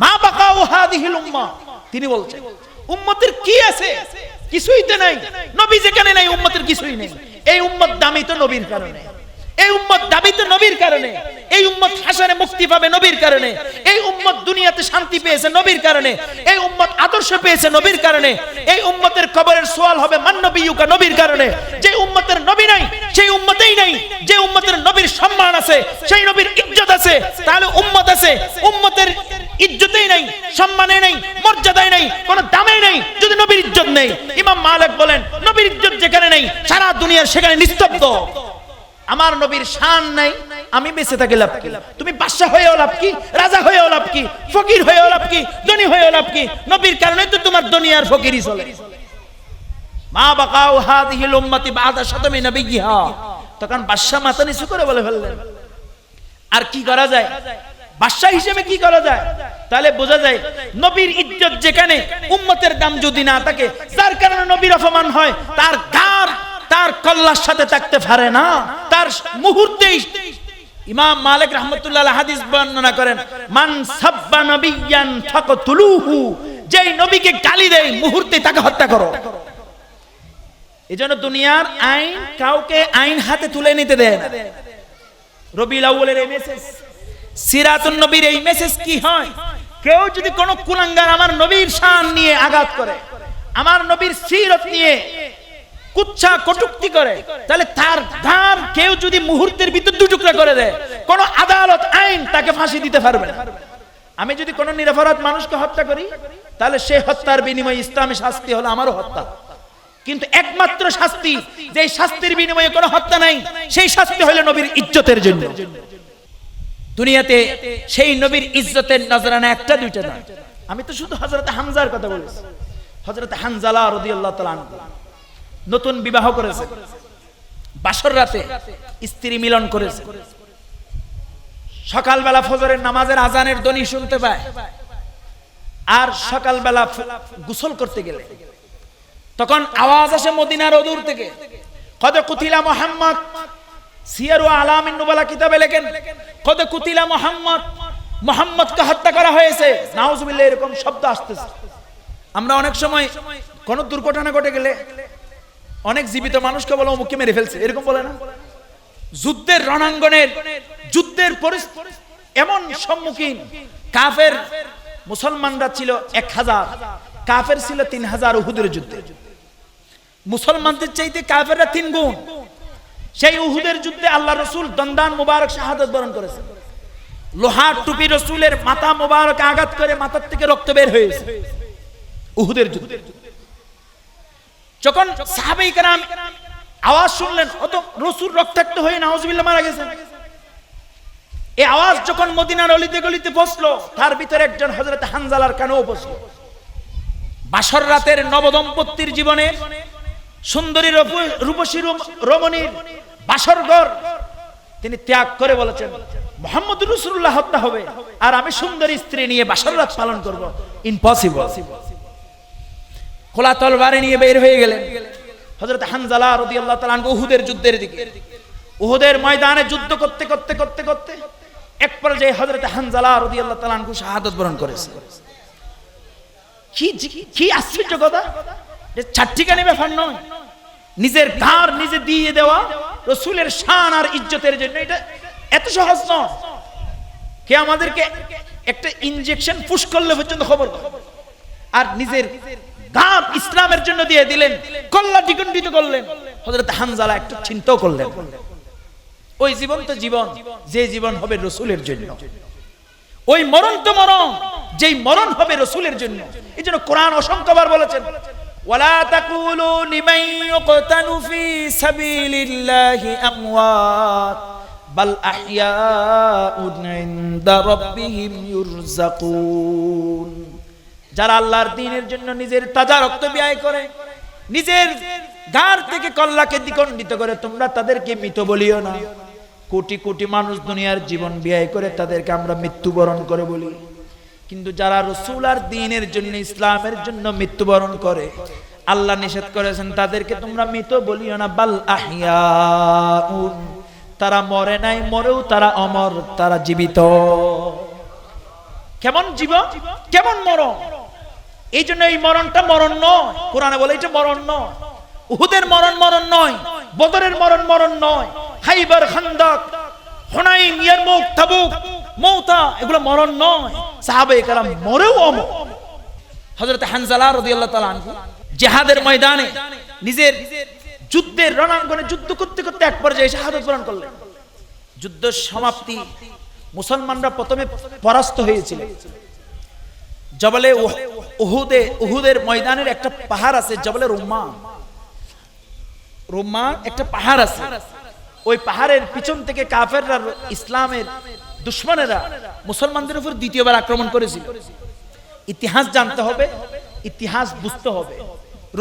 মা বাকাউ হাদিহিল উম্মাহ, তিনি বলছেন উম্মতের কি আছে? কিছুই তো নাই। নবী যেখানে নাই, উম্মতের কিছুই নেই। এই উম্মত দামি তো নবীর কারণে, এই উম্মত দাবি তো নবীর কারণে, এই উম্মত হাসরে মুক্তি পাবে নবীর কারণে, এই উম্মত দুনিয়াতে শান্তি পেয়েছে নবীর কারণে, এই উম্মত আদর্শ পেয়েছে নবীর কারণে, এই উম্মতের কবরের সওয়াল হবে মান নবিয়্যুকা, নবীর কারণে। যে উম্মতের নবী নাই, সেই উম্মতেই নাই। যে উম্মতের নবীর সম্মান আছে, সেই নবীর ইজ্জত আছে, তাহলে উম্মত আছে। উম্মতের ইজ্জতেই নাই, সম্মানে নাই, মর্যাদায় নাই, কোনো দামে নাই যদি নবীর ইজ্জত নেই। ইমাম মালিক বলেন, নবীর ইজ্জত যেখানে নেই, সারা দুনিয়ার সেখানে নিস্তব্ধ। আমার নবীর শান নাই, আমি বেঁচে থাকি লাভ কি? তুমি বাদশা হয়েও লাভ কি? রাজা হয়েও লাভ কি? ফকির হয়েও লাভ কি? ধনী হয়েও লাভ কি? নবীর কারণে তো তোমার দুনিয়ার ফকিরই চলে। মা বাকাউ হাদিহিল উম্মতি বাদা শাতামি নাবিয়্যিহা। তখন বাদশা মাথা নিচু করে বলে ফেললেন, আর কি করা যায়? বাদশা হিসেবে কি করা যায়? তাহলে বোঝা যায় নবীর ইজ্জত যেখানে, উম্মতের দাম যদি না থাকে, যার কারণে নবীর অপমান হয়, তার গার তার কল্লার সাথে থাকতে পারে না, তার মুহূর্তেই। ইমাম মালিক রাহমাতুল্লাহ আলাইহি হাদিস বর্ণনা করেন, মান সাব্বা নবিয়ান ফাকতুলুহু, যেই নবীকে গালি দেয় মুহূর্তে তাকে হত্যা করো। এজন্য দুনিয়ার আইন কাউকে আইন হাতে তুলে নিতে দেয় না। রবিউল আউয়ালের এই মেসেজ, সিরাতুন নবীর এই মেসেজ কি হয়? কেউ যদি কোনো কুলাঙ্গার আমার নবীর শান নিয়ে আঘাত করে, আমার নবীর সিরত নিয়ে কুচ্ছা কটূক্তি করে, তাহলে তার ধার কেউ যদি মুহূর্তের ভিতর দুটুকরা করে দেয়, কোন আদালত আইন তাকে ফাঁসি দিতে পারবে না। আমি যদি কোন নিরপরাধ মানুষকে হত্যা করি, তাহলে সে হত্যার বিনিময়ে ইসলামী শাস্তি হলো আমারও হত্যা। কিন্তু একমাত্র শাস্তি, যে শাস্তির বিনিময়ে কোনো হত্যা নাই, সেই শাস্তি হলো নবীর ইজ্জতের জন্য। দুনিয়াতে সেই নবীর ইজ্জতের নজরানা একটা দুইটা না। আমি তো শুধু হযরত হামজার কথা বলেছি। হযরত হানজালা রাদিয়াল্লাহু তাআলা আনহু নতুন বিবাহ করেছে, বাসর রাতে স্ত্রী মিলন করেছে। সকালবেলা ফজরের নামাজের আজানের ধ্বনি শুনতে পায়, আর সকালবেলা গোসল করতে গেলে তখন আওয়াজ আসে মদিনার অদূর থেকে, কদ কুতিলা মুহাম্মদ। সিয়ারু আলামিন নুবালা কিতাবে লেখেন, কদ কুতিলা মুহাম্মদ, মুহাম্মদকে হত্যা করা হয়েছে। নাউজুবিল্লাহ, এরকম শব্দ আসতেছে। আমরা অনেক সময় কোন দুর্ঘটনা ঘটে গেলে অনেক জীবিত মানুষকে বলে অমুককে মেরে ফেলছে, এরকম বলে না? যুদ্ধের রণাঙ্গনের, যুদ্ধের পরিস্থিতি এমন সম্মুখীন, কাফের মুসলমানরা ছিল 1000, কাফের ছিল 3000 উহুদের যুদ্ধে। মুসলমানদের চাইতে কাফেররা 3 গুণ। সেই উহুদের যুদ্ধে আল্লাহ রাসূল দন্দান মুবারক শাহাদাত বরণ করেছে। লোহার টুপি রাসূলের মাথা মুবারক আঘাত করে মাথার থেকে রক্ত বের হয়েছে উহুদের যুদ্ধে। যখন সাহাবায়ে কেরাম আওয়াজ শুনলেন, অত রাসূল রক্তাক্ত হয়ে নাউজুবিল্লাহ মারা গেছেন। এই আওয়াজ যখন মদিনার অলিতে গলিতে পৌঁছলো, তার ভিতরে একজন হযরত হানজালার কানেও পৌঁছলো। বাসর রাতের নবদম্পতির জীবনে সুন্দরী রূপসী রমণীর বাসর ঘর তিনি ত্যাগ করে বলেছেন, মুহাম্মদুর রাসূলুল্লাহ হত্যা হবে আর আমি সুন্দরী স্ত্রী নিয়ে বাসর রাত পালন করব, ইম্পসিবল। খোলা তলবারে নিয়ে বের হয়ে গেলেন। হযরত হানজালা রাদিয়াল্লাহু তাআলা আনহু উহুদের যুদ্ধের দিকে, উহুদের ময়দানে যুদ্ধ করতে করতে করতে করতে এক পর্যায়ে হযরত হানজালা রাদিয়াল্লাহু তাআলা আনহু শাহাদাত বরণ করেছে। কি আশ্চর্য কথা, এটা চারটিখানি ব্যাপার নয়। নিজের ঘাড় নিজে দিয়ে দেওয়া রাসূলের শান আর ইজ্জতের জন্য, এটা এত সহজ নয়। কে আমাদেরকে একটা ইনজেকশন পুশ করলে পর্যন্ত খবর, আর নিজের ঘাড় ইসলামের জন্য দিয়ে দিলেন, কল্লা দ্বিখণ্ডিত করলেন। হযরত হানজালা একটু চিন্তাও করলেন, ওই জীবন তো জীবন, যে জীবন হবে রাসূলের জন্য, ওই মরণ তো মরণ, যেই মরণ হবে রাসূলের জন্য। এইজন্য কোরআন অসংখ্যবার বলেছেন, ওয়ালা তাকুলু লিমান ইউকতালু ফি সাবিলিল্লাহি আমওয়াত বাল আহইয়াউন ইনদা রাব্বিহিম ইউরযাকুন। যারা আল্লাহর দ্বীনের জন্য নিজের তাজা রক্ত ব্যয় করে, নিজের ঘাড় থেকে কল্লাকে দ্বিখণ্ডিত করে, তোমরা তাদেরকে মৃত বলিও না। কোটি কোটি মানুষ দুনিয়ার জীবন ব্যয় করে, তাদেরকে আমরা মৃত্যুবরণ করে বলি। কিন্তু যারা রাসূল আর দ্বীনের জন্য, ইসলামের জন্য মৃত্যুবরণ করে, আল্লাহ নিষেধ করেছেন তাদেরকে তোমরা মৃত বলিও না, বাল আহইয়াউন, তারা মরে নাই, মরেও তারা অমর, তারা জীবিত। কেমন জীবন, কেমন মরণ! এই জন্য এই মরণটা মরণ নয়, কোরআনে বলে এটা মরণ নয়। উহুদের মরণ মরণ নয়, বদরের মরণ মরণ নয়, খাইবার, খান্দক, হুনাইন, ইয়ারমুক, তাবুক, মৌতা, এগুলো মরণ নয়। সাহাবায়ে কেরাম মরেও অমর। হযরত হানজালা রাদিয়াল্লাহু তাআলা আনহু জিহাদের ময়দানে নিজের যুদ্ধের রণাঙ্গনে যুদ্ধ করতে করতে এক পর্যায়ে শাহাদাত বরণ করলেন। যুদ্ধ সমাপ্তি, মুসলমানরা প্রথমে পরাস্ত হয়েছিল। জবলে উহুদের ময়দানের একটা পাহাড় আছে, জবলে রুম্মা একটা পাহাড় আছে। ওই পাহাড়ের পিছন থেকে কাফেররা, ইসলামের দুশমনেরা মুসলমানদের উপর দ্বিতীয়বার আক্রমণ করেছিল। ইতিহাস জানতে হবে, ইতিহাস বুঝতে হবে।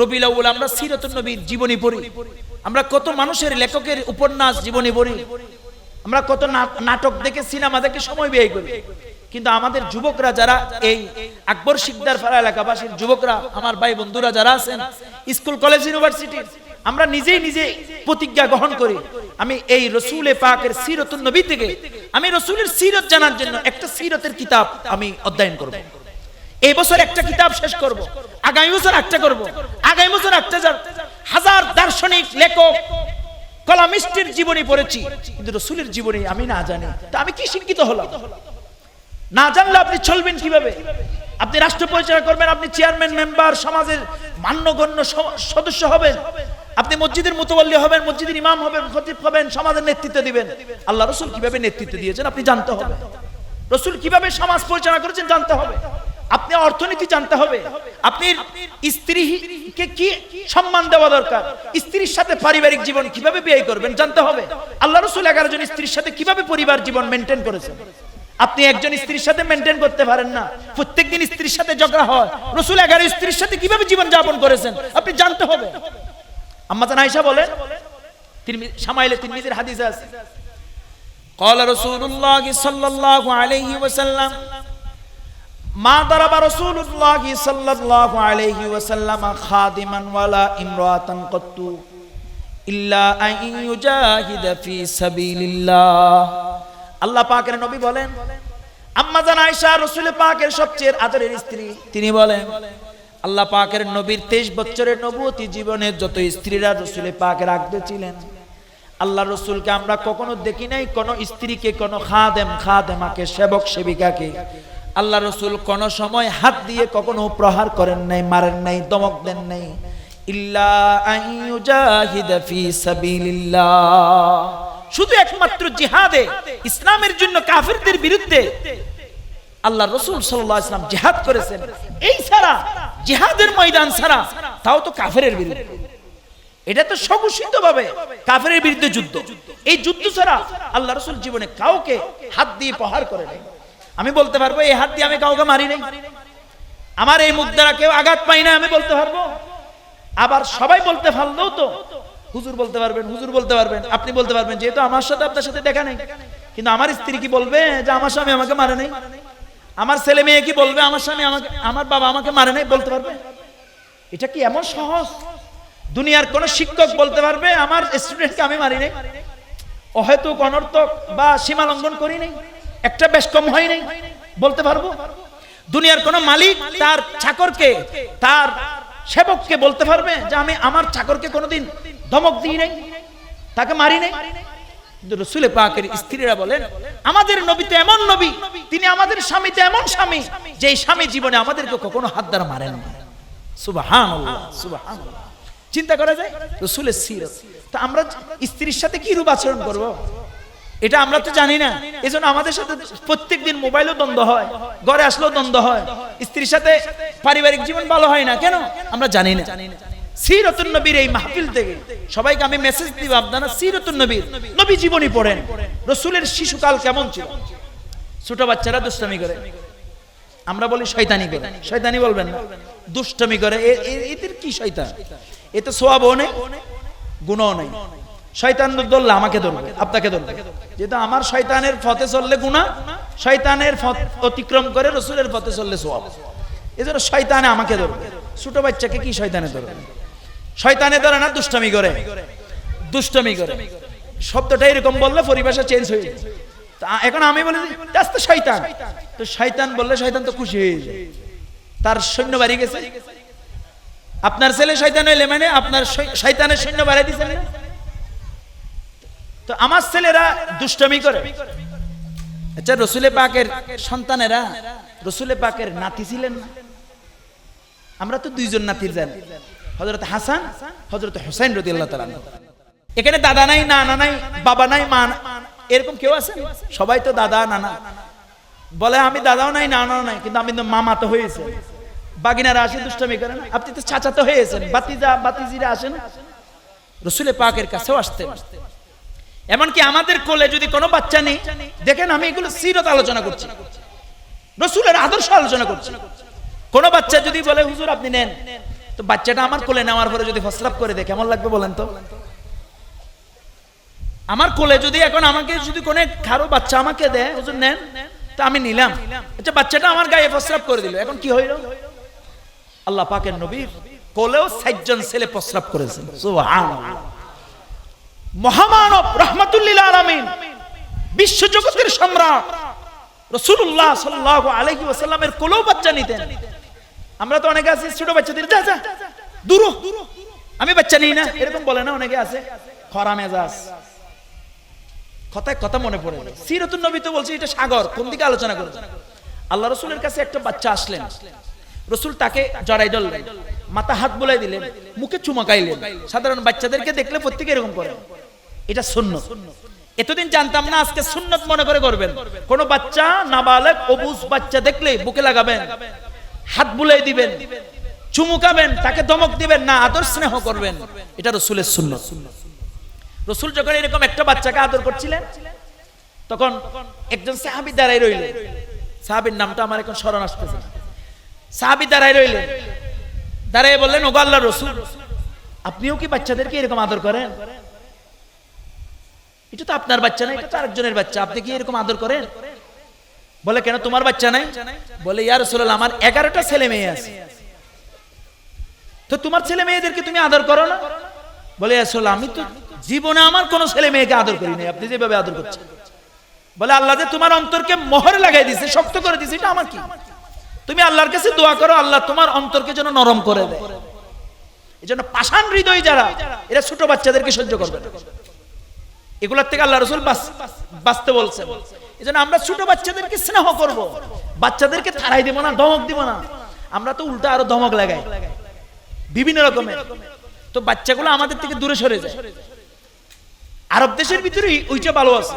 রবিউল আউয়াল আমরা সিরাতুন নবীর জীবনী পড়ি, আমরা কত মানুষের, লেখকের উপন্যাস জীবনী পড়ি, আমরা কত নাটক দেখে, সিনেমা দেখে সময় ব্যয় করি। কিন্তু আমাদের যুবকরা যারা, এই আকবর শিকদার পাড়া এলাকাবাসীর যুবকরা, আমার ভাই বন্ধুরা যারা আছেন স্কুল, কলেজ, ইউনিভার্সিটি, আমরা নিজেই নিজে প্রতিজ্ঞা গ্রহণ করি, আমি এই রাসূলে পাকের সিরাতুন নবী থেকে আমি রাসূলের সিরত জানার জন্য একটা সিরতের কিতাব আমি অধ্যয়ন করব। এই বছর একটা কিতাব শেষ করব, আগামী বছর একটা করব, আগামী বছর একটা। হাজার দার্শনিক, লেখক, কলামিস্টের জীবনী পড়েছি, কিন্তু রাসূলের জীবনী আমি না জানি, তা আমি কি শিক্ষিত হলাম? না জানলে আপনি চলবেন কিভাবে? আপনি রাষ্ট্র পরিচালনা করবেন, আপনি চেয়ারম্যান, মেম্বার, সমাজের মান্যগণ্য সদস্য হবেন, আপনি মসজিদের মুতাওয়াল্লি হবেন, মসজিদের ইমাম হবেন, খতিব হবেন, সমাজের নেতৃত্ব দিবেন। আল্লাহ রাসূল কিভাবে নেতৃত্ব দিয়েছেন আপনি জানতে হবে। রাসূল কিভাবে সমাজ পরিচালনা করেছেন জানতে হবে। আপনি অর্থনীতি জানতে হবে। আপনি স্ত্রীকে কি সম্মান দেওয়া দরকার, স্ত্রীর সাথে পারিবারিক জীবন কিভাবে ব্যয় করবেন জানতে হবে। আল্লাহ রাসূল 11 জন স্ত্রীর সাথে কিভাবে পরিবার জীবন মেইনটেইন করেছেন, আপনি একজন স্ত্রীর সাথে মেইনটেইন করতে পারেন না, প্রত্যেকদিন স্ত্রীর সাথে ঝগড়া হয়। রাসূল 11 স্ত্রীর সাথে কিভাবে জীবন যাপন করেছেন আপনি জানতে হবে। আম্মা জান আয়েশা বলেন, শামাইলে তিরমিজির হাদিসে আছে, قال رسول الله صلى الله عليه وسلم ما ضرب رسول الله صلى الله عليه وسلم خادما ولا امرأة قط إلا أن يجاهد في سبيل الله। আল্লাহ পাকের নবী বলেন, আম্মা জান আয়েশা রাসূল পাকের সবচেয়ে আদরের স্ত্রী, তিনি বলেন আল্লাহ পাকের নবীর 23 বছরের নবুয়তি জীবনে যত স্ত্রীরা রাসূল পাকের আগতে ছিলেন, আল্লাহ রাসূলকে আমরা কখনো দেখি নাই কোন স্ত্রীকে, কোন খাদেমাকে, সেবক সেবিকাকে আল্লাহ রাসূল কোন সময় হাত দিয়ে কখনো প্রহার করেন নাই, মারেন নাই, দমক দেন নাই। ইল্লা আইয়ুজাহিদা ফি সাবিলিল্লাহ, শুধু একমাত্র জিহাদে, ইসলামের জন্য কাফিরদের বিরুদ্ধে আল্লাহ রাসূল সাল্লাল্লাহু আলাইহি ওয়াসাল্লাম জিহাদ করেছেন। এই ছাড়া, জিহাদের ময়দান ছাড়া, তাও তো কাফিরের বিরুদ্ধে, এটা তো স্বঘোষিতভাবে কাফিরের বিরুদ্ধে যুদ্ধ। এই যুদ্ধ ছাড়া আল্লাহ রাসূল জীবনে কাউকে হাত দিয়ে প্রহার করে নাই। আমি বলতে পারবো এই হাত দিয়ে আমি কাউকে মারি নাই, আমার এই মুখ দ্বারা কেউ আঘাত পাই না, আমি বলতে পারবো। আবার সবাই বলতে পারলেও তো হুজুর বলতে পারবেন, হুজুর বলতে পারবেন, আপনি বলতে পারবেন, যেহেতু আমার সাথে আপনার সাথে দেখা নেই। কিন্তু আমার স্ত্রী কি বলবে যে আমার স্বামী আমাকে মারে নাই? আমার ছেলে মেয়ে কি বলবে আমার স্বামী আমাকে, আমার বাবা আমাকে মারে নাই? বলতে পারবে? এটা কি এমন সহজ দুনিয়ার কোন শিক্ষক বলতে পারবে আমার স্টুডেন্টকে আমি মারি নাই, অহেতুক অনর্থক বা সীমা লঙ্ঘন করি নাই, একটা বেশ কম হয় নাই, বলতে পারবো? দুনিয়ার কোন মালিক তার চাকরকে, তার সেবককে বলতে পারবে যে আমি আমার চাকরকে কোনোদিন ধমক দিই নাই, তাকে মারি নাই? কিন্তু রাসূল পাকের স্ত্রীরা বলেন আমাদের নবী তো এমন নবী, তিনি আমাদের স্বামী তো এমন স্বামী, যে স্বামী জীবনে আমাদেরকে কখনো হাত দ্বারা মারেন না। সুবহানাল্লাহ, সুবহানাল্লাহ। চিন্তা করা যায় রাসূলের সিরাত। তো আমরা স্ত্রীর সাথে কি রূপ আচরণ করব, এটা আমরা তো জানি না। এজন্য আমাদের সাথে প্রত্যেকদিন মোবাইলও দ্বন্দ্ব হয়, ঘরে আসলেও দ্বন্দ্ব হয়, স্ত্রীর সাথে পারিবারিক জীবন ভালো হয় না। কেন? আমরা জানি না। সিরাতুন নবীর এই মাহফিল থেকে সবাইকে আমি মেসেজ দিব, আপনারা সিরাতুন নবীর, নবী জীবনী পড়েন। রাসূলের শিশুকাল কেমন ছিল? ছোট বাচ্চারা দুষ্টামি করে, আমরা বলি শয়তানি করে, শয়তানি বলবেন না, দুষ্টামি করে। এদের কি শয়তান? এ তো সওয়াবও নেই, গুনাহও নেই। শয়তান ধরলে আমাকে ধরবে, আপনাকে ধরবে, যেহেতু আমার শয়তানের পথে চললে গুনাহ, শয়তানের পথ অতিক্রম করে রাসূলের পথে চললে সওয়াব। এজন্য শয়তানে আমাকে ধরবে। ছোট বাচ্চাকে কি শয়তানে ধরবে? শয়তানে ধরে না, দুষ্টামি করে, দুষ্টামি করে। শব্দটা এরকম বললে পরিভাষা চেঞ্জ হয়ে যায়। এখন আমি বলি আস্তে শয়তান, তো শয়তান বললে শয়তান তো খুশি হয়ে যায়, তার সৈন্য বাড়ি গেছে। আপনার ছেলে শয়তান হইলে মানে আপনার শয়তানের সৈন্য বাড়াই দিচ্ছেন না? তো আমার ছেলেরা দুষ্টামি করে। আচ্ছা, রাসূল পাকের সন্তানেরা রাসূল পাকের নাতি ছিলেন না? আমরা তো দুইজন নাতির জানি, হযরত হাসান, হযরত হুসাইন রাদিয়াল্লাহু তাআলা। এখানে দাদা নাই, নানা নাই, বাবা নাই, মা এরকম কেউ আছে? সবাই তো দাদা নানা বলে, আমি দাদাও নাই নানাও নাই, কিন্তু আমি তো মামা তো হয়েছে। বাগিনারা আসে দুষ্টামি করেন, আপনি তো চাচা তো হয়েছেন, বাতিজা বাতিজিরা আসেন। রাসূল পাকের কাছেও আসতেন। এমনকি আমাদের কোলে যদি কোনো বাচ্চা নেই, দেখেন আমি এগুলো সিরত আলোচনা করছি, রাসূলের আদর্শ আলোচনা করছি। কোন বাচ্চা যদি বলে হুজুর আপনি নেন, তো বাচ্চাটা আমার কোলে নেওয়ার পরে যদি প্রস্রাব করে দেয় কেমন লাগবে বলেন তো? আমার কোলে যদি এখন আমাকে যদি কোন কারো বাচ্চা আমাকে দেয় হুজুর নেন, তো আমি নিলাম। আচ্ছা, বাচ্চাটা আমার গায়ে প্রস্রাব করে দিল, এখন কি হইল? আল্লাহ পাকের নবীর কোলেও ৬০ জন ছেলে প্রস্রাব করেছেন। সুবহানাল্লাহ। মহামানব রাহমাতুল লিল আলামিন, বিশ্ব জগতের সম্রাট রাসূলুল্লাহ সাল্লাল্লাহু আলাইহি ওয়াসাল্লামের কোলেও বাচ্চা নিতেন। আমরা তো অনেকে আছি ছোট বাচ্চাদের যা যা দূর, আমি বাচ্চা নিই না, এরকম বলে না অনেকে আছে, খরা মেজাজ। কথায় কথা মনে পড়ে, সিরাতুন নবী তো বলছে এটা সাগর, কোন দিকে আলোচনা করব? আল্লাহ রাসূলের কাছে একটা বাচ্চা আসলেন, রাসূল তাকে জড়াই ধরলেন, মাথা হাত বুলাই দিলেন, মুখে চুমা খাইলেন। সাধারণ বাচ্চাদেরকে দেখলে প্রত্যেকে এরকম করে, এটা সুন্নাত। এতদিন জানতাম না, আজকে সুন্নাত মনে করে করবেন। কোন বাচ্চা নাবালেগ অবুঝ বাচ্চা দেখলে বুকে লাগাবেন, হাত বুলাই দিবেন, চুমু খাবেন, তাকে ধমক দিবেন না, আদর স্নেহ করবেন। এটা রাসূলের সুন্নাত। রাসূল যখন এরকম একটা বাচ্চাকে আদর করছিলেন, তখন একজন সাহাবী দাঁড়ায় রইলেন। সাহাবীর নামটা আমার এখন স্মরণ আসতেছে। সাহাবী দাঁড়ায় রইলেন, দাঁড়ায় বললেন ওগো আল্লাহর রাসূল, আপনিও কি বাচ্চাদেরকে এরকম আদর করেন? এটা তো আপনার বাচ্চা না, এটা তো আরেকজনের বাচ্চা, আপনি কি এরকম আদর করেন? বলে কেন, তোমার বাচ্চা নাই? বলে ইয়া রাসূলুল্লাহ, আমার 11টা ছেলে মেয়ে আছে, তো তোমার ছেলে মেয়েদেরকে তুমি আদর করো না? বলে ইয়া রাসূলুল্লাহ, আমি তো জীবনে আমার কোন ছেলে মেয়েকে আদর করি নাই, আপনি যেভাবে আদর করছেন। বলে আল্লাহ যে তোমার অন্তরকে মোহর লাগাই দিয়েছে, শক্ত করে দিয়েছে, এটা আমার কি? তুমি আল্লাহর কাছে দোয়া করো, আল্লাহ তোমার অন্তরকে যেন নরম করে দেয়। এজন্য পাষাণ হৃদয় যারা, এরা ছোট বাচ্চাদেরকে সহ্য করবে না। এগুলোর থেকে আল্লাহ রাসূল বাঁচতে বলছেন। এজন্য আমরা ছোট বাচ্চাদেরকে স্নেহ করব, বাচ্চাদেরকে থারাই দিব না, ধমক দিব না। আমরা তো উল্টা আরো ধমক লাগাই বিভিন্ন রকমের, তো বাচ্চাগুলো আমাদের থেকে দূরে সরে যায়। আরব দেশের ভিতরে ওইটা ভালো আছে,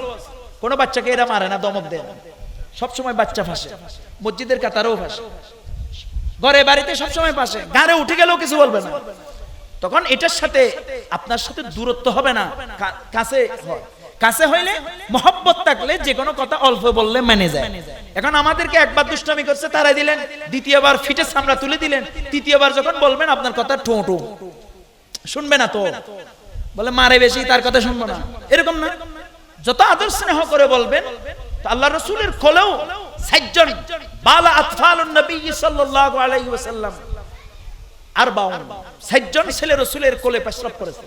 কোন বাচ্চাকে এরা মারে না, ধমক দেয় না, সবসময় বাচ্চা ফাঁসে, মসজিদের কাতারেও ফাঁসে, ঘরে বাড়িতে সবসময় ফাঁসে, গাড়ে উঠে গেলেও কিছু বলবে না। তখন এটার সাথে আপনার সাথে দূরত্ব হবে না, কাছে হয়। কাছে হইলে মহব্বত থাকলে যে কোনো কথা অল্প বললে মেনে যায়। এখন আমাদেরকে একবার দুষ্টামি করছে তারাই দিলেন, দ্বিতীয়বার ফিটে সামরা তুলে দিলেন, তৃতীয়বার যখন বলবেন আপনার কথা ঠোঁটো শুনবে না, তো বলে মারে বেশি, তার কথা শুনবো না, এরকম না। যত আদর স্নেহ করে বলবেন। তো আল্লাহ রাসূলের কোলেও ৬০ জন বালা আতফালুন নবী সাল্লাল্লাহু আলাইহি ওয়াসাল্লাম আর 60জন ছেলে রসুলের কোলে প্রস্রাব করেছে।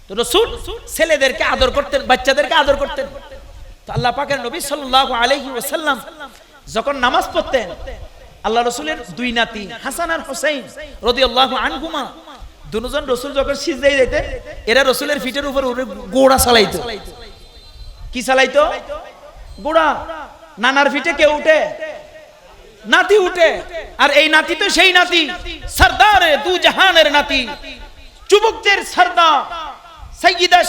তো রসুল ছেলেদেরকে আদর করতেন, বাচ্চাদেরকে আদর করতেন। তো আল্লাহ পাকের নবী সাল্লাল্লাহু আলাইহি ওয়াসাল্লাম যখন নামাজ পড়তেন, আল্লাহ রসুলের দুই নাতি হাসান আর হুসাইন রাদিয়াল্লাহু আনহুমা দুজন রসুল যখন সিজদায় যেতেন, এরা রসুলের ফিটের উপর গোড়া চালাইতো। কি চালাইতো? গোড়া। নানার ফিটে কে উঠে? নাতি উঠে। আর এই নাতি তো সেই নাতি, সরদারে দু জাহানের নাতি, যুবকদের সরদার, সাইয়্যিদা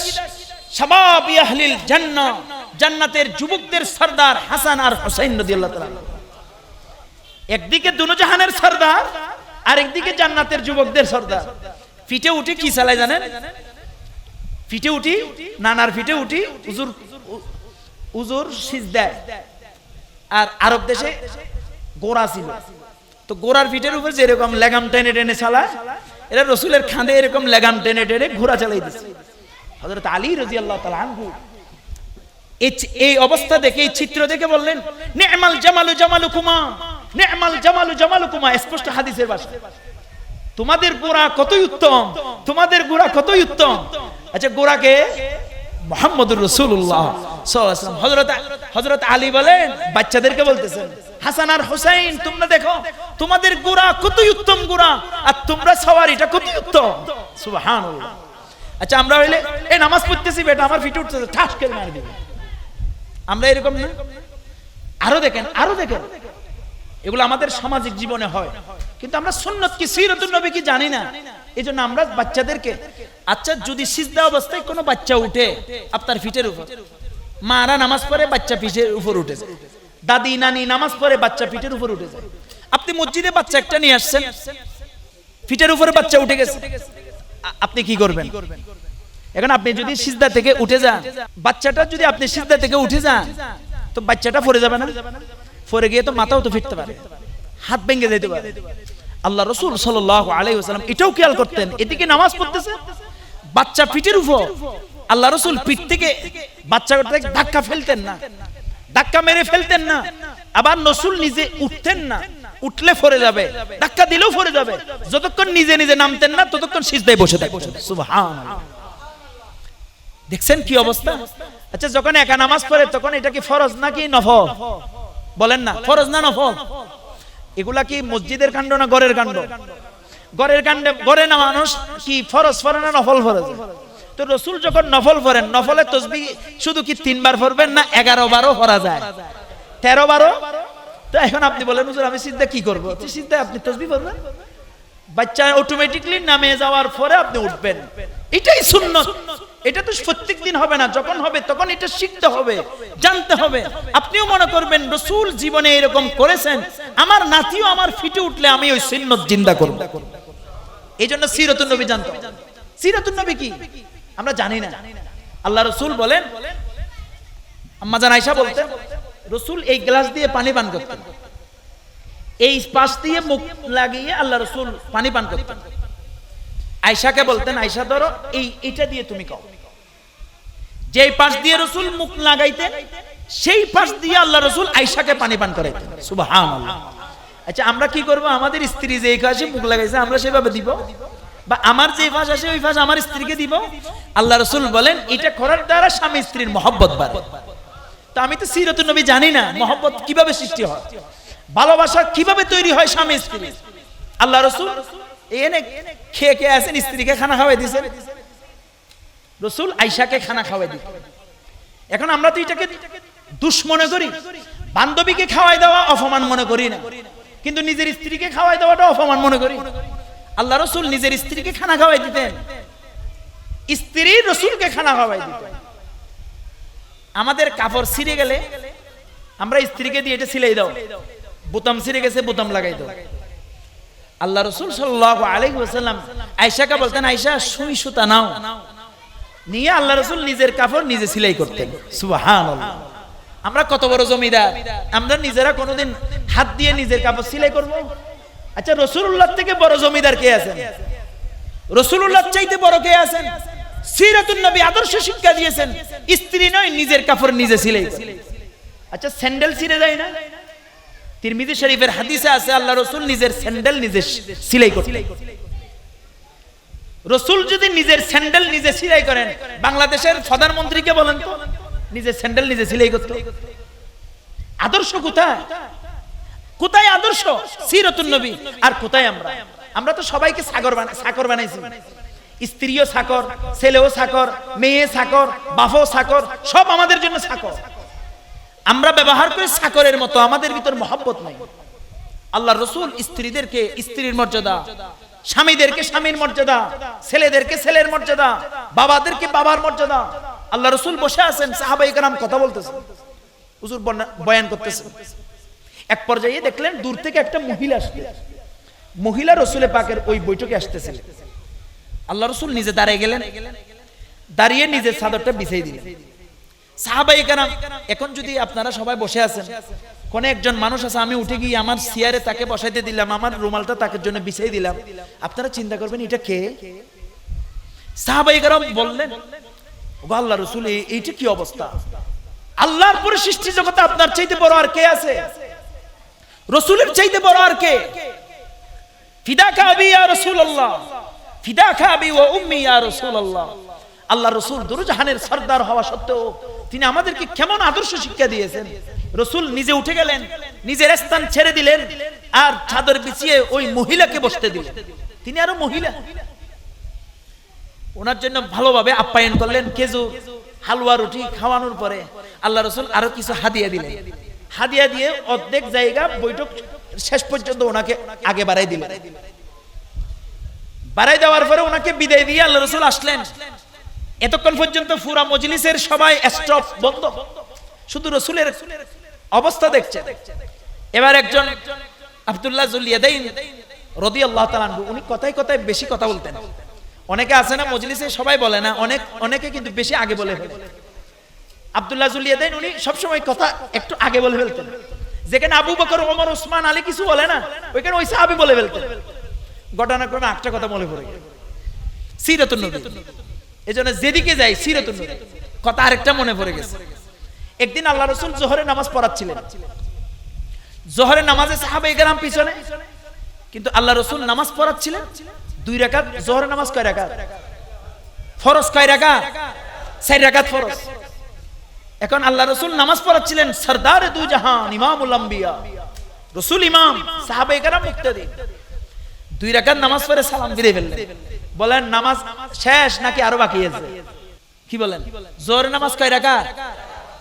শাবাব আহলিল জান্নাহ, জান্নাতের যুবকদের সরদার হাসান আর হুসাইন রাদিয়াল্লাহু তাআলা। একদিকে দুনো জাহানের সরদার, আর একদিকে জান্নাতের যুবকদের সরদার। ফিটে উঠে কি চালায় জানেন? ফিটে উঠি, নানার ফিটে উঠি উজুর সিজদায়। আর আরব দেশে গোড়া ছিল, তো গোড়ার ফিটের উপর যেরকম লেগাম টেনে টেনে চালায়, এরা রসুলের খাঁদে এরকম লেগাম টেনে টেনে ঘোড়া চালাই দিচ্ছে। হযরত আলী রাদিয়াল্লাহু তাআলা আনহু এই অবস্থা দেখে, এই চিত্র দেখে বললেন, নি'মাল জামালু জামালুকুমা, নি'মাল জামালু জামালুকুমা। স্পষ্ট হাদিসের ভাষা, তোমাদের গোড়া কতই উত্তম, তোমাদের গোড়া কতই উত্তম। আচ্ছা, গোড়াকে মুহাম্মদুর রাসূলুল্লাহ সাল্লাল্লাহু আলাইহি ওয়াসাল্লাম হযরত আলী বলেন, বাচ্চাদেরকে বলতেছেন, হাসান আর হুসাইন তোমরা দেখো তোমাদের গোড়া কতই উত্তম গোড়া, আর তোমরা সওয়ারিটা কতই উত্তম। সুবহানাল্লাহ। আচ্ছা, আমরা হইলে এই নামাজ পড়তেছি, বেটা আমার ফিটে উঠতেছে, ঠাস করে মার দিবে। আমরা এরকম না? আরো দেখেন, আরো দেখেন, এগুলো আমাদের সামাজিক জীবনে হয়, কিন্তু আমরা সুন্নত কি, সিরাতুন নবী কি জানি না। এইজন্য আমরা বাচ্চাদেরকে, আচ্ছা যদি সিজদা অবস্থায় কোনো বাচ্চা উঠে আপনার ফিটের উপর, মারা নামাজ পড়ে বাচ্চা পিঠের উপর উঠে যায়, দাদি নানি নামাজ পড়ে বাচ্চা পিঠের উপর উঠে যায়, আপনি মসজিদে বাচ্চা একটা নিয়ে আসছেন, ফিটের উপরে বাচ্চা উঠে গেছে, আপনি কি করবেন? এখন আপনি যদি সিজদা থেকে উঠে যান, বাচ্চাটা যদি আপনি সিজদা থেকে উঠে যান, তো বাচ্চাটা পড়ে যাবে না? পড়ে গিয়ে তো মাথাও তো ফিরতে পারে, হাত ভেঙে যেতে পারে। আল্লাহ রাসূল সাল্লাল্লাহু আলাইহি ওয়াসাল্লাম এটাও খেয়াল করতেন, এদিকে নামাজ পড়তেছে, বাচ্চা পিঠের উপর, আল্লাহ রাসূল পিঠ থেকে বাচ্চাটাকে ধাক্কা ফেলতেন না, ধাক্কা মেরে ফেলতেন না। আবার রাসূল নিজে উঠতেন না, উঠলে পড়ে যাবে, ধাক্কা দিলেও পড়ে যাবে। যতক্ষণ নিজে নিজে নামতেন না, ততক্ষণ সিজদায় বসে থাকতেন। সুবহানাল্লাহ। দেখছেন কি অবস্থা? আচ্ছা, যখন একা নামাজ পড়ে তখন এটা কি ফরজ নাকি নফল? বলেন না, ফরজ না নফল? এগুলা কি মসজিদের কাণ্ড না ঘরের কাণ্ড? ঘরের কাণ্ডে ঘরে না মানুষ কি ফরজ পড়ে না নফল পড়ে? তো রাসূল যখন নফল পড়েন, নফলের তাসবিহ শুধু কি 3 বার পড়বেন না 11-12 পড়া যায়, 13-12? তো এখন আপনি বলেন, হুজুর আমি সিজদা কি করব? তো সিজদা আপনি তাসবিহ পড়বেন, বাচ্চা অটোমেটিক্যালি নামে যাওয়ার পরে আপনি উঠবেন। এটাই সুন্নাত। এটা তো প্রত্যেক দিন হবে না, যখন হবে তখন এটা শিখতে হবে, জানতে হবে। আপনিও মনে করবেন রাসূল জীবনে এরকম করেছেন, আমার নাতিও আমার ফিটে উঠলে আমি ওই সুন্নাত জিন্দা করব। এইজন্য সিরাতুন নবী জানতে হবে। সিরাতুন নবী কি আমরা জানি না। আল্লাহ রাসূল বলেন, আম্মা জান আয়েশা বলতেন, রাসূল এই গ্লাস দিয়ে পানি পান করতেন, এই পাশ দিয়ে মুখ লাগিয়ে আল্লাহ রাসূল পানি পান করতেন। আয়েশাকে বলতেন, আয়েশা ধরো এইটা দিয়ে তুমি খাও। যেই পাশ দিয়ে রাসূল মুখ লাগাইতেন, সেই পাশ দিয়ে আল্লাহ রাসূল আয়েশাকে পানি পান করাইতেন। সুবহানাল্লাহ। আচ্ছা, আমরা কি করব? আমাদের স্ত্রী যেই কাছে মুখ লাগাইছে আমরা সেভাবে দিব, বা আমার যে পাশ আসে ওই পাশ আমার স্ত্রীকে দিব? আল্লাহ রাসূল বলেন, এটা করার দ্বারা স্বামী স্ত্রীর মহব্বত বাড়ে। তো আমি তো সিরাতুন নবী জানি না, মহব্বত কিভাবে সৃষ্টি হয়, ভালোবাসা কিভাবে তৈরি হয় স্বামী স্ত্রী। আল্লাহ রাসূল এনে খেয়ে খেয়ে আসেন, স্ত্রীকে খানা খাওয়াই দিয়েছেন, রাসূল আয়েশাকে খানা খাওয়াই দিতেন। এখন আমরা তো এটাকে দুশ্মনে করি, বান্ধবীকে খাওয়াই দেওয়া অপমান মনে করি না, কিন্তু নিজের স্ত্রীকে খাওয়াই দেওয়াটা অপমান মনে করি। আল্লাহ রাসূল নিজের স্ত্রীকে খানা খাওয়াই দিতেন, স্ত্রী রাসূলকে খানা খাওয়াই দিতেন। আমাদের কাপড় ছিঁড়ে গেলে আমরা স্ত্রীকে দিয়ে এটা সিলাই দাও, বোতাম ছিঁড়ে গেছে বোতাম লাগাই দাও। আল্লাহ রাসূল সাল্লাল্লাহু আলাইহি ওয়াসাল্লাম আয়েশাকে বলতেন, আয়েশা সুই সুতা নাও, নিয়ে আল্লাহ রাসূল নিজের কাপড় নিজে সিলাই করতেন। সুবহানাল্লাহ। আমরা কত বড় জমিদার, আমরা নিজেরা কোনোদিন হাত দিয়ে নিজের কাপড় সিলাই করব? আচ্ছা, রাসূলুল্লাহ থেকে বড় জমিদার কে আছেন? রাসূলুল্লাহ চাইতে বড় কে আছেন? সিরাতুন নবী আদর্শ শিক্ষা দিয়েছেন, স্ত্রী নয় নিজের কাপড় নিজে সিলাই। আচ্ছা, স্যান্ডেল ছিঁড়ে যায় না? তিরমিজি শরীফের হাদিসে আছে আল্লাহ রাসূল নিজের স্যান্ডেল নিজে সেলাই করতেন। রাসূল যদি নিজের স্যান্ডেল নিজে সেলাই করেন, বাংলাদেশের প্রধানমন্ত্রীকে বলেন তো নিজের স্যান্ডেল নিজে সেলাই করতে। আদর্শ কোথায়? কোথায় আদর্শ? সিরাতুন নবী। আর কোথায় আমরা? আমরা তো সবাইকে চাকর বানাইছি। স্ত্রীও চাকর, ছেলেও চাকর, মেয়ে চাকর, বাপও চাকর, সব আমাদের জন্য চাকর। আমরা ব্যবহার করি চাকরের মতো, আমাদের ভিতর মহব্বত নাই। আল্লাহর রাসূল স্ত্রীদেরকে স্ত্রীর মর্যাদা, স্বামীদেরকে স্বামীর মর্যাদা, ছেলেদেরকে ছেলের মর্যাদা, বাবাদেরকে বাবার মর্যাদা। আল্লাহ রাসূল বসে আছেন, সাহাবায়ে কেরাম কথা বলতেছেন, হুজুর বয়ান করতেছেন। এক পর্যায়ে দেখলেন দূর থেকে একটা মহিলা আসছে। মহিলা রাসূলের পাকের ওই বৈঠকে আসতেছিল। আল্লাহ রাসূল নিজে দাঁড়িয়ে গেলেন, দাঁড়িয়ে নিজের চাদরটা বিছিয়ে দিলেন। সাহাবায়ে কেরাম, এখন যদি আপনারা সবাই বসে আছেন, কোন একজন মানুষ আছে, আমি উঠে গিয়ে আমার চেয়ারে তাকে বসাইতে দিলাম, আমার রুমালটা তাকে জন্য বিছিয়ে দিলাম, আপনারা চিন্তা করবেন এটা কে? সাহাবায়ে কেরাম বললেন, ও আল্লাহর রাসূল, এইটা কি অবস্থা? আল্লাহর পরে সৃষ্টি জগতে আপনার চাইতে বড় আর কে আছে? রাসূলের চাইতে বড় আর কে? ফিদাকা আবি ইয়া রাসূলুল্লাহ, ফিদাকা আবি ওয়া উম্মি ইয়া রাসূলুল্লাহ। আল্লাহর রাসূল দুরজাহানের সরদার হওয়া সত্ত্বেও তিনি আমাদেরকে কেমন আদর্শ শিক্ষা দিয়েছেন। রাসূল নিজে উঠে গেলেন, নিজের স্থান ছেড়ে দিলেন, আর চাদর বিছিয়ে ওই মহিলাকে বসতে দিলেন। তিনি আরো মহিলা, ওনার জন্য ভালোভাবে আপ্যায়ন করলেন। খেজুর, হালুয়া, রুটি খাওয়ানোর পরে আল্লাহ রাসূল আরো কিছু হাদিয়া দিলেন। হাদিয়া দিয়ে অর্ধেক জায়গা বৈঠক শেষ পর্যন্ত ওনাকে আগে বাড়াই দিলেন। বাড়াই দেওয়ার পরে ওনাকে বিদায় দিয়ে আল্লাহ রাসূল আসলেন। এতক্ষণ পর্যন্ত পুরা মজলিসের সবাই স্টপ, বন্ধ, শুধু রাসূলের অবস্থা দেখছে। এবার একজন আব্দুল্লাহ যুল ইয়াদাইন রাদিয়াল্লাহু তাআলা আনহু, উনি কথায় কথায় বেশি কথা বলতেন। অনেকে আছে না মজলিসে সবাই বলে না, অনেকে কিন্তু বেশি আগে বলে ফেলে। আব্দুল্লাহ যুল ইয়াদাইন উনি সবসময় কথা একটু আগে বলে ফেলতেন। যেখানে আবু বকর, ওমর, ওসমান, আলী কিছু বলে না, ওইখানে ওই সাহাবী বলে ফেলতেন। ঘটনাক্রমে একটা কথা মনে পড়ে গেল, সিরাতুন নবী। এজন্য যেদিকে যাই সিরাতুন নবী, কথা আরেকটা মনে পড়ে গেছে। একদিন আল্লাহ রাসূল যোহরের নামাজ পড়াচ্ছিলেন। যোহরের নামাজে সাহাবায়ে কেরাম পিছনে, কিন্তু আল্লাহ রাসূল নামাজ পড়াচ্ছিলেন 2 রাকাত। যোহরের নামাজ কয় রাকাত? ফরজ কয় রাকাত? 4 রাকাত ফরজ। এখন আল্লাহ রাসূল নামাজ পড়াচ্ছিলেন, সরদারে দু জাহান, ইমামুল আম্বিয়া, রাসূল ইমাম, সাহাবায়ে কেরাম মুক্তাদি। 2 রাকাত নামাজ পড়ে সালাম ফিরে ফেললেন। বলেন নামাজ শেষ নাকি আরো বাকি আছে? কি বলেন? যোহরের নামাজ কয় রাকাত?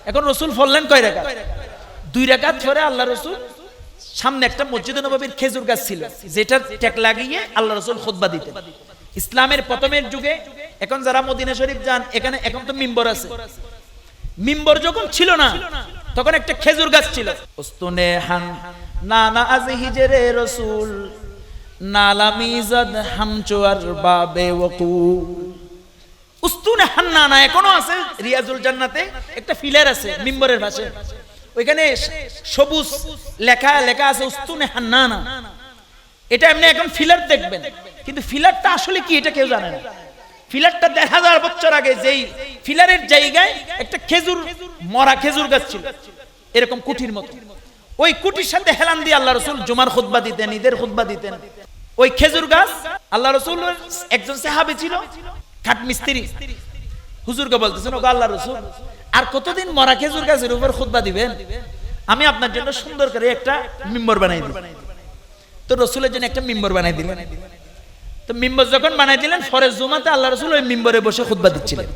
এখন রাসূল পড়লেন কয় রাকাত? 2 রাকাত পরে আল্লাহ রাসূল সামনে একটা মসজিদে নববীর খেজুর গাছ ছিল, যেটার টেক লাগিয়ে আল্লাহ রাসূল খুতবা দিতেন। ইসলামের প্রথমের যুগে, এখন যারা মদিনা শরীফ যান, এখানে এখন তো মিম্বর আছে। মিম্বর যখন ছিল না, তখন একটা খেজুর গাছ ছিল। উস্তুনে হান নানা আজ হিজরে রাসূল, নালামিজাদ হামচুয়ার বাবে ওকু। উস্তুনে হান্নানা এখনো আছে রিয়াজুল জান্নাতে, একটা ফিলার আছে মিম্বরের পাশে, ওইখানে সবুজ লেখা আছে উস্তুনে হান্নানা। এটা এমনি এখন ফিলার দেখবেন, কিন্তু ফিলারটা আসলে কি এটা কেউ জানে না। ফিলারটা 1000 বছর আগে যেই ফিলারের জায়গায় একটা খেজুর, মরা খেজুর গাছ ছিল, এরকম কুঠির মতো। ওই কুঠির সাথে হেলান দিয়ে আল্লাহ রাসূল জুমার খুতবা দিতেন, ঈদের খুতবা দিতেন। ওই খেজুর গাছ, আল্লাহ রাসূলের একজন সাহাবী ছিল কাঠ মিস্ত্রি, হুজুরকে বলতেছেন, ওগো আল্লাহ রাসূল, আর কতদিন মরা খেজুর গাছের উপর খুতবা দিবেন? আমি আপনার জন্য সুন্দর করে একটা মিম্বর বানাই দিই। তো রাসূলের জন্য একটা মিম্বর বানাই দিলেন। তো মিম্বর যখন বানাই দিলেন, পরের জুমাতে আল্লাহ রাসূল ওই মিম্বরে বসে খুতবা দিচ্ছিলেন।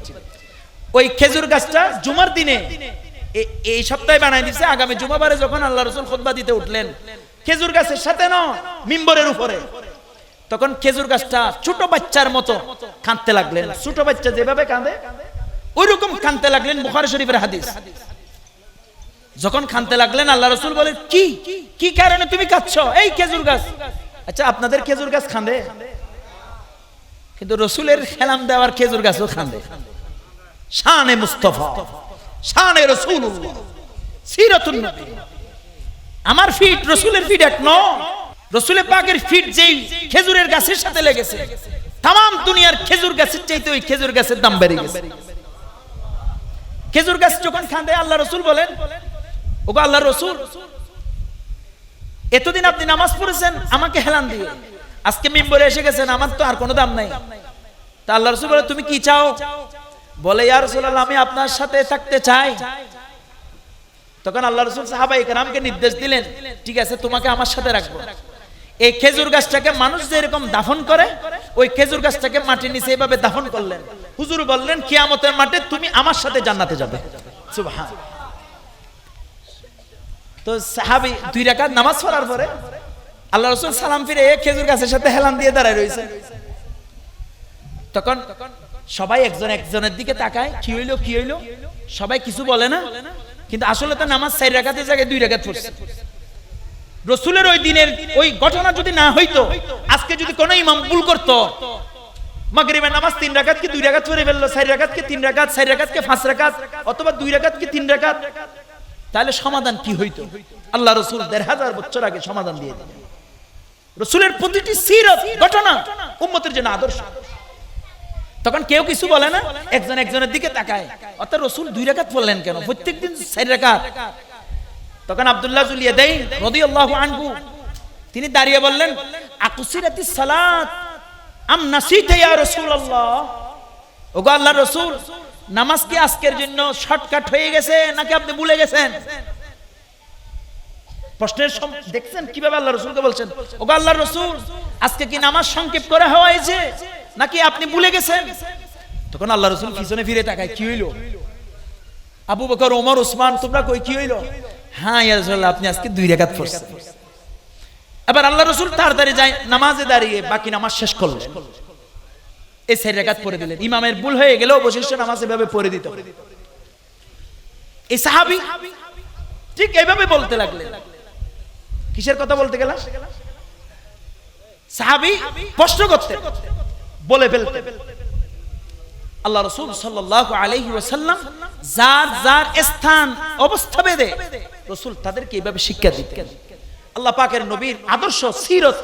ওই খেজুর গাছটা জুমার দিনে, এই সপ্তাহে বানাই দিচ্ছে, আগামী জুমাবারে যখন আল্লাহ রাসূল খুতবা দিতে উঠলেন, খেজুর গাছের সাথে না মিম্বরের উপরে, তখন খেজুর গাছটা ছোট বাচ্চার মতো কাঁদতে লাগলেন। ছোট বাচ্চা যেভাবে কাঁদে ওইরকম কাঁদতে লাগলেন। বুখারী শরীফের হাদিস। যখন কাঁদতে লাগলেন, আল্লাহ রাসূল বলেন, কি কারণে তুমি কাঁদছো? এই খেজুর গাছ। আচ্ছা, আপনাদের খেজুর গাছ কাঁদে, কিন্তু রাসূলের খেলাম দেওয়ার খেজুর গাছও কাঁদে। শানে মুস্তাফা, শানে রাসূলুল্লাহ, সিরাতুন নবী। আমার ফিট রাসূলের ফিট এক নয়। রাসূলের পাকের ফিট যেই খেজুরের গাছের সাথে লেগেছে, তাম দুনিয়ার খেজুর গাছের চাইতে ওই খেজুর গাছের দাম বেড়ে গেছে। খেজুর গাছ যখন কাঁদে, আল্লাহ রাসূল বলেন, ওগো আল্লাহর রাসূল, এতদিন আপনি নামাজ পড়েছেন আমাকে হেলান দিয়ে, আজকে মিম্বরে এসে গেছেন, আমার তো আর কোনো দাম নাই। তা আল্লাহ রাসূল বলে তুমি কি চাও? বলে ইয়া রাসূলুল্লাহ আমি আপনার সাথে থাকতে চাই। তখন আল্লাহ রাসূল সাহাবায়ে কেরামকে নির্দেশ দিলেন ঠিক আছে তোমাকে আমার সাথে রাখবো। এই খেজুর গাছটাকে মানুষ যেরকম দাফন করে ওই খেজুর গাছটাকে মাটির নিচে এইভাবে দাফন করলেন। হুজুর বললেন কিয়ামতের মাঠে তুমি আমার সাথে জান্নাতে যাবে। সুবহান। তো সাহাবী 2 রাকাত নামাজ পড়ার পরে আল্লাহ রাসূল সালাম ফিরে খেজুর গাছের সাথে হেলান দিয়ে দাঁড়ায় রয়েছে। তখন সবাই একজন একজনের দিকে তাকায়, কি হইলো কি হইলো, সবাই কিছু বলে না, কিন্তু আসলে তো নামাজ 4 রাকাতের জায়গায় 2 রাকাত পড়ছে। রাসূলের ওই দিনের ওই ঘটনা যদি না হইতো, আজকে যদি কোনো ইমাম ভুল করতো, মাগরিবের নামাজ 3 রাকাত কি 2 রাকাত পড়ে ফেললো, 4 রাকাত কি 3 রাকাত, 4 রাকাত কি 5 রাকাত, অথবা 2 রাকাত কি 3 রাকাত, তাহলে সমাধান কি হইতো? আল্লাহ রাসূল 1500 বছর আগে সমাধান দিয়ে দিলেন। রাসূলের প্রতিটি সিরাত ঘটনা উম্মতের জন্য আদর্শ। তখন কেউ কিছু বলে না, একজন একজনের দিকে তাকায়, অর্থাৎ রাসূল 2 রাকাত পড়লেন কেন, প্রত্যেকদিন 4 রাকাত। তখন আব্দুল্লাহ যুল ইয়াদাইন রাদিয়াল্লাহু আনহু তিনি দাঁড়িয়ে বললেন আকুসিরাতিস সালাত আম নাসিতা ইয়া রাসূলুল্লাহ, ওগো আল্লাহর রাসূল নামাজ কি আজকের জন্য শর্টকাট হয়ে গেছে নাকি আপনি ভুলে গেছেন? প্রশ্নের দেখছেন কিভাবে আল্লাহর রাসূলকে বলছেন, ওগো আল্লাহর রাসূল আজকে কি নামাজ সংক্ষেপ করা হয়েছে নাকি আপনি ভুলে গেছেন? তখন আল্লাহর রাসূল পিছনে ফিরে তাকায়, কি হইলো? আবু বকর ওমর ওসমান তোমরা কই, কি হইলো? হ্যাঁ ইয়া রাসূলুল্লাহ আপনি আজকে 2 রাকাত পড়ছেন। এবার আল্লাহর রাসূল তাড়াতাড়ি যায় নামাজে দাঁড়িয়ে বাকি নামাজ শেষ করলেন, এই 4 রাকাত পড়ে দিলেন। ইমামের ভুল হয়ে গেলেও অবশিষ্ট নামাজ এভাবে পড়ে দিত। এই সাহাবী ঠিক এইভাবে বলতে লাগলেন। কিসের কথা বলতে গেলাম? সাহাবী প্রশ্ন করতে বলে ফেলতে। আল্লাহ রাসূল সাল্লাল্লাহু আলাইহি ওয়াসাল্লাম যার যার স্থান অবস্থা ভেদে রাসূল তাদেরকে এইভাবে শিক্ষা দিতেন। আল্লাহ পাকের নবীর আদর্শ সিরত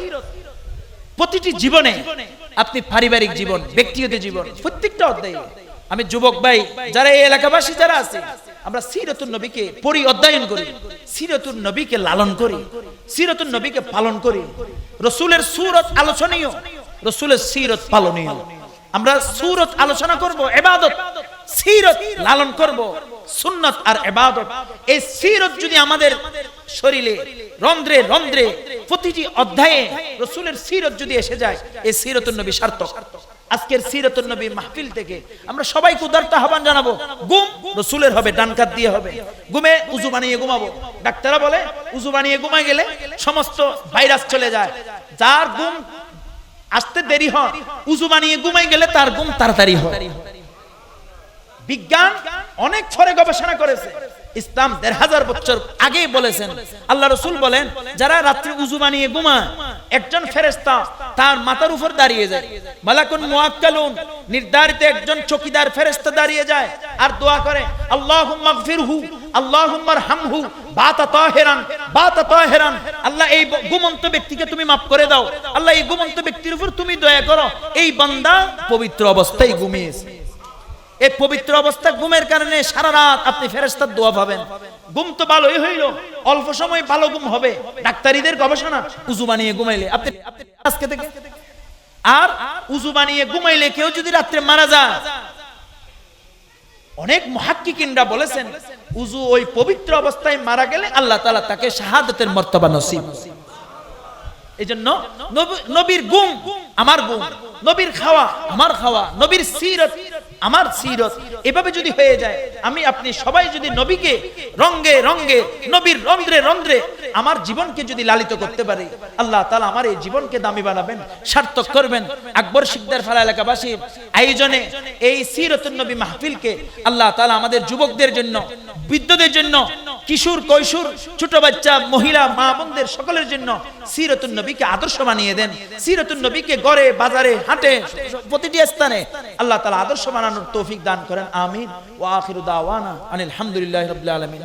প্রতিটি জীবনে, আপনি পারিবারিক জীবন, ব্যক্তিগত জীবন, প্রত্যেকটা অধ্যায়ে আমি যুবক ভাই যারা এই এলাকাবাসী যারা আছে আমরা সিরাতুন নবীকে পড়ি, অধ্যয়ন করি, সিরাতুন নবীকে লালন করি, সিরাতুন নবীকে পালন করি। রাসূলের সূরত আলোচনীয়, রাসূলের সিরত পালনীয়। আমরা সূরত আলোচনা করব, ইবাদত, সিরত লালন করব, সুন্নাত আর ইবাদত। এই সিরত যদি আমাদের শরীরে রন্ধ্রে রন্ধ্রে প্রতিটি অধ্যায়ে রাসূলের সিরত যদি এসে যায়, এই সিরাতুন নবী সার্থক। আজকের সিরাতুন নবী মাহফিল থেকে আমরা সবাইকে উদারত আহ্বান জানাবো, ঘুম রাসূলের হবে, ডান কাত দিয়ে হবে, ঘুমে উযু বানিয়ে ঘুমাবো। ডাক্তাররা বলে উযু বানিয়ে ঘুমাই গেলে সমস্ত ভাইরাস চলে যায়। যার ঘুম আসতে দেরি হয়, উযু বানিয়ে ঘুমাই গেলে তার ঘুম তাড়াতাড়ি হয়। বিজ্ঞান অনেক পরে গবেষণা করেছে, ইসলাম 1500 বছর আগে বলেছেন। আল্লাহ রাসূল বলেন যারা রাত্রে উযু বানিয়ে ঘুমায় একজন ফেরেশতা তার মাথার উপর দাঁড়িয়ে যায়, মালাকুন মুআক্কালুন নির্ধারিত একজন চকিদার ফেরেশতা দাঁড়িয়ে যায় আর দোয়া করে আল্লাহুম্মা গফিরহু আল্লাহুম্মা আরহামহু বাতা তাহিরান বাতা তাহিরান। আল্লাহ এই ঘুমন্ত ব্যক্তিকে তুমি মাফ করে দাও, আল্লাহ এই ঘুমন্ত ব্যক্তির উপর তুমি দয়া করো, এই বান্দা পবিত্র অবস্থায় ঘুমিয়েছে। এই পবিত্র অবস্থা ঘুমের কারণে সারা রাত আপনি ফেরেশতার দোয়া পাবেন। ঘুম তো ভালোই হইল, অল্প সময় ভালো ঘুম হবে। ডাক্তারীদের গবেষণা উযু বানিয়ে ঘুমাইলে আপনি আজকে থেকে আর উযু বানিয়ে ঘুমাইলে কেউ যদি রাতে মারা যায়, অনেক মুহাক্কিকিনরা বলেছেন উযু ওই পবিত্র অবস্থায় মারা গেলে আল্লাহ তাআলা তাকে শাহাদাতের মর্তবা নসিব। এজন্য নবীর ঘুম আমার ঘুম, নবীর খাওয়া আমার খাওয়া, নবীর সিরত আমার সিরত, এভাবে যদি হয়ে যায়, আমি আপনি সবাই যদি নবীকে রঙ্গে রঙ্গে, নবীর রন্ধ্রে রন্ধ্রে আমার জীবনকে যদি লালিত করতে পারি, আল্লাহ তাআলা আমার এই জীবনকে দামি বানাবেন, সার্থক করবেন। আকবর শিকদার ফালা এলাকাবাসী আয়োজনে এই সিরাতুন নবী মাহফিলকে আল্লাহ তাআলা আমাদের যুবকদের জন্য, বৃদ্ধদের জন্য, কিশোর কৈশোর, ছোট বাচ্চা, মহিলা, মা বোনদের সকলের জন্য সিরাতুন নবীকে আদর্শ বানিয়ে দেন। সিরাতুন নবীকে ঘরে বাজারে হাটে প্রতিটি স্থানে আল্লাহ তাআলা আদর্শ বানানোর তৌফিক দান করেন। আমিন। ওয়া আখিরু দাওয়ানা আনিল হামদুলিল্লাহি রাব্বিল আলামিন।